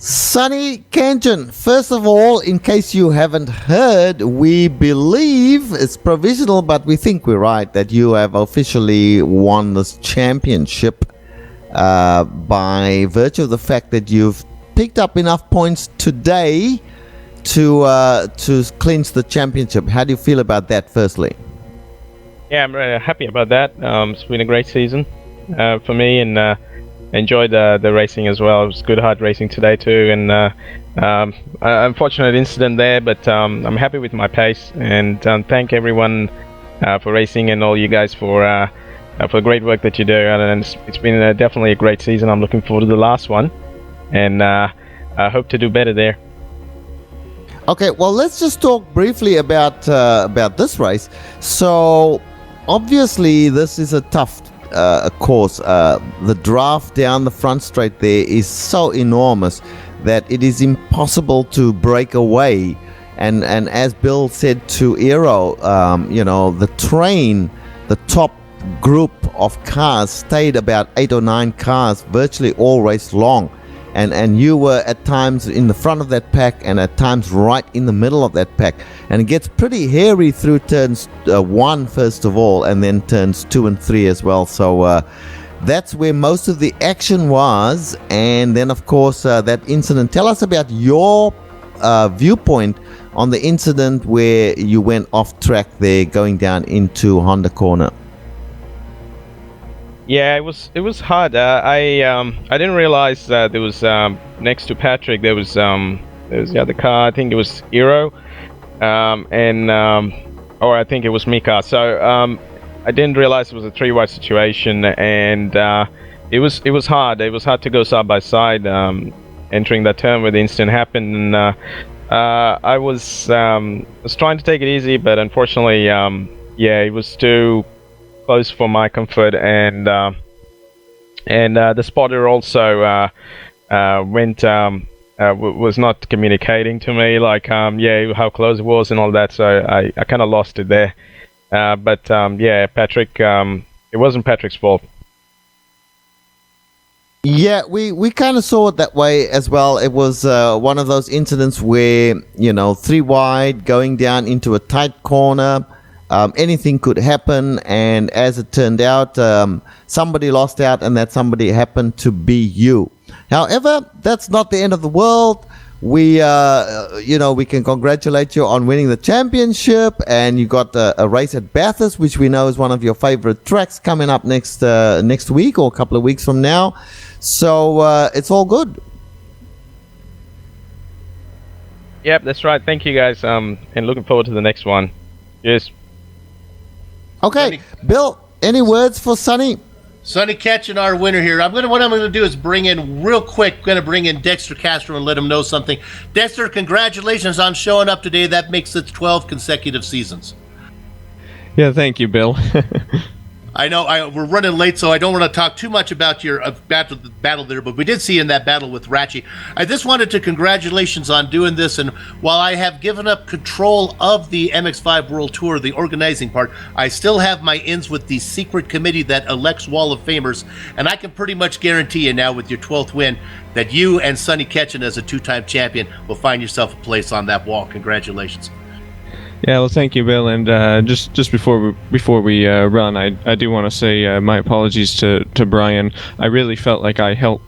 Sonny Ketchen, first of all, in case you haven't heard, we believe it's provisional, but we think we're right that you have officially won this championship by virtue of the fact that you've picked up enough points today to clinch the championship. How do you feel about that, firstly? Yeah, I'm really happy about that. It's been a great season for me, and enjoyed the racing as well. It was good hard racing today too, and unfortunate incident there, but I'm happy with my pace, and thank everyone for racing and all you guys for the great work that you do. And it's been definitely a great season. I'm looking forward to the last one, and I hope to do better there. Okay, well, let's just talk briefly about this race. So, obviously, this is a tough course. The draft down the front straight there is so enormous that it is impossible to break away. And as Bill said to Aero, the train, the top group of cars stayed about 8 or 9 cars virtually all race long. And you were at times in the front of that pack and at times right in the middle of that pack. And it gets pretty hairy through turns 1 first of all, and then turns 2 and 3 as well. So that's where most of the action was. And then, of course, that incident. Tell us about your viewpoint on the incident where you went off track there going down into Honda Corner. Yeah, it was hard. I didn't realize that there was next to Patrick there was the other car. I think it was Aero, or I think it was Mika. So I didn't realize it was a 3-wide situation, and it was hard. It was hard to go side by side entering that turn where the incident happened. And I was trying to take it easy, but unfortunately, it was too close for my comfort, and the spotter also was not communicating to me like how close it was and all that, so I kind of lost it there. But Patrick, it wasn't Patrick's fault. Yeah, we kind of saw it that way as well. It was one of those incidents where 3 wide going down into a tight corner. Anything could happen, and as it turned out, somebody lost out, and that somebody happened to be you. However, that's not the end of the world. We can congratulate you on winning the championship, and you got a race at Bathurst, which we know is one of your favorite tracks, coming up next week or a couple of weeks from now. So it's all good. Yep, that's right. Thank you guys, and looking forward to the next one. Cheers. Okay, Bill, any words for Sonny? Sonny Ketchen, our winner here. What I'm going to do is bring in real quick. Going to bring in Dexter Castro and let him know something. Dexter, congratulations on showing up today. That makes it 12 consecutive seasons. Yeah, thank you, Bill. I know we're running late, so I don't want to talk too much about your battle there, but we did see in that battle with Ratchi. I just wanted to congratulations on doing this, and while I have given up control of the MX-5 World Tour, the organizing part, I still have my ins with the secret committee that elects Wall of Famers, and I can pretty much guarantee you now with your 12th win that you and Sonny Ketchen as a 2-time champion will find yourself a place on that wall. Congratulations. Yeah, well, thank you, Bill. And just before we run, I do want to say my apologies to Brian. I really felt like I held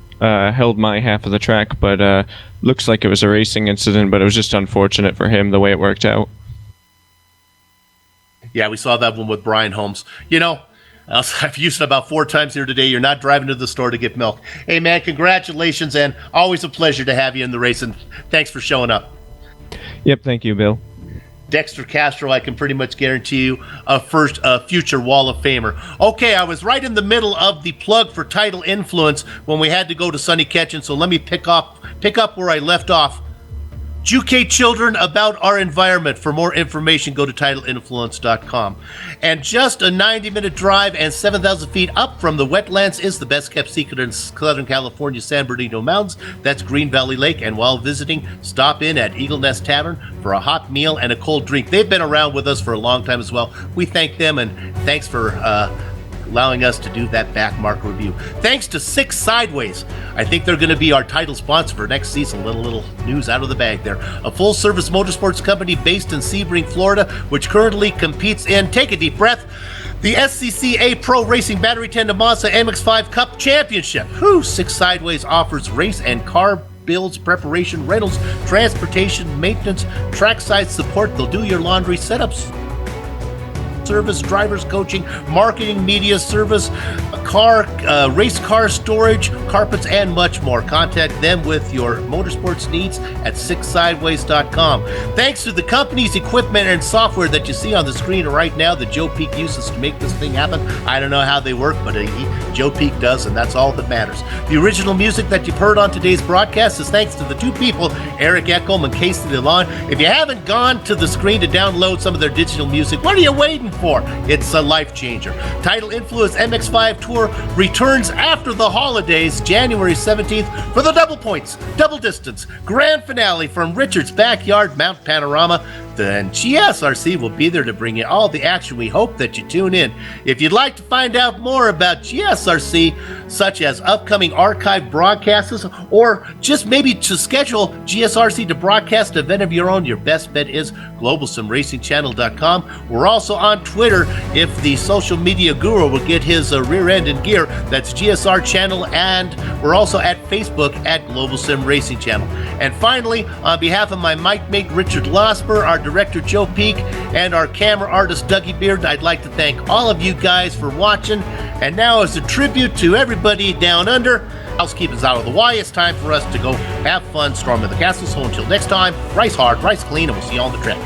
my half of the track, but looks like it was a racing incident. But it was just unfortunate for him the way it worked out. Yeah, we saw that one with Brian Holmes. I've used it about 4 times here today. You're not driving to the store to get milk. Hey, man, congratulations, and always a pleasure to have you in the race. And thanks for showing up. Yep, thank you, Bill. Dexter Castro, I can pretty much guarantee you a future Wall of Famer. Okay, I was right in the middle of the plug for Tidal Influence when we had to go to Sonny Ketchen, so let me pick up where I left off. Educate children about our environment. For more information, go to TidalInfluence.com. And just a 90-minute drive and 7,000 feet up from the wetlands is the best-kept secret in Southern California, San Bernardino Mountains. That's Green Valley Lake. And while visiting, stop in at Eagle Nest Tavern for a hot meal and a cold drink. They've been around with us for a long time as well. We thank them, and thanks for allowing us to do that back mark review. Thanks to Six Sideways. I think they're going to be our title sponsor for next season. Little news out of the bag there. A full-service motorsports company based in Sebring, Florida, which currently competes in, take a deep breath, the SCCA Pro Racing Battery Tandem Mazda MX-5 Cup Championship. Six Sideways offers race and car builds, preparation, rentals, transportation, maintenance, trackside support. They'll do your laundry setups, service, drivers coaching, marketing, media service, race car storage, carpets, and much more. Contact them with your motorsports needs at sixsideways.com. Thanks to the company's equipment and software that you see on the screen right now that Joe Peak uses to make this thing happen. I don't know how they work, but Joe Peak does, and that's all that matters. The original music that you've heard on today's broadcast is thanks to the two people, Eric Echolm and Casey DeLon. If you haven't gone to the screen to download some of their digital music, what are you waiting for? It's a life changer. Tidal Influence MX-5 Tour returns after the holidays, January 17th, for the double points, double distance, grand finale from Richard's Backyard Mount Panorama. Then GSRC will be there to bring you all the action. We hope that you tune in. If you'd like to find out more about GSRC, such as upcoming archive broadcasts, or just maybe to schedule GSRC to broadcast an event of your own, your best bet is globalsimracingchannel.com. We're also on Twitter. If the social media guru will get his rear end in gear, that's GSR Channel, and we're also at Facebook at Global Sim Racing Channel. And finally, on behalf of my mic mate Richard Losper, our director Joe Peak, and our camera artist Dougie Beard, I'd like to thank all of you guys for watching. And now, as a tribute to everybody down under, housekeeping's out of the way. It's time for us to go have fun storming the castle. So until next time, race hard, race clean, and we'll see you on the track.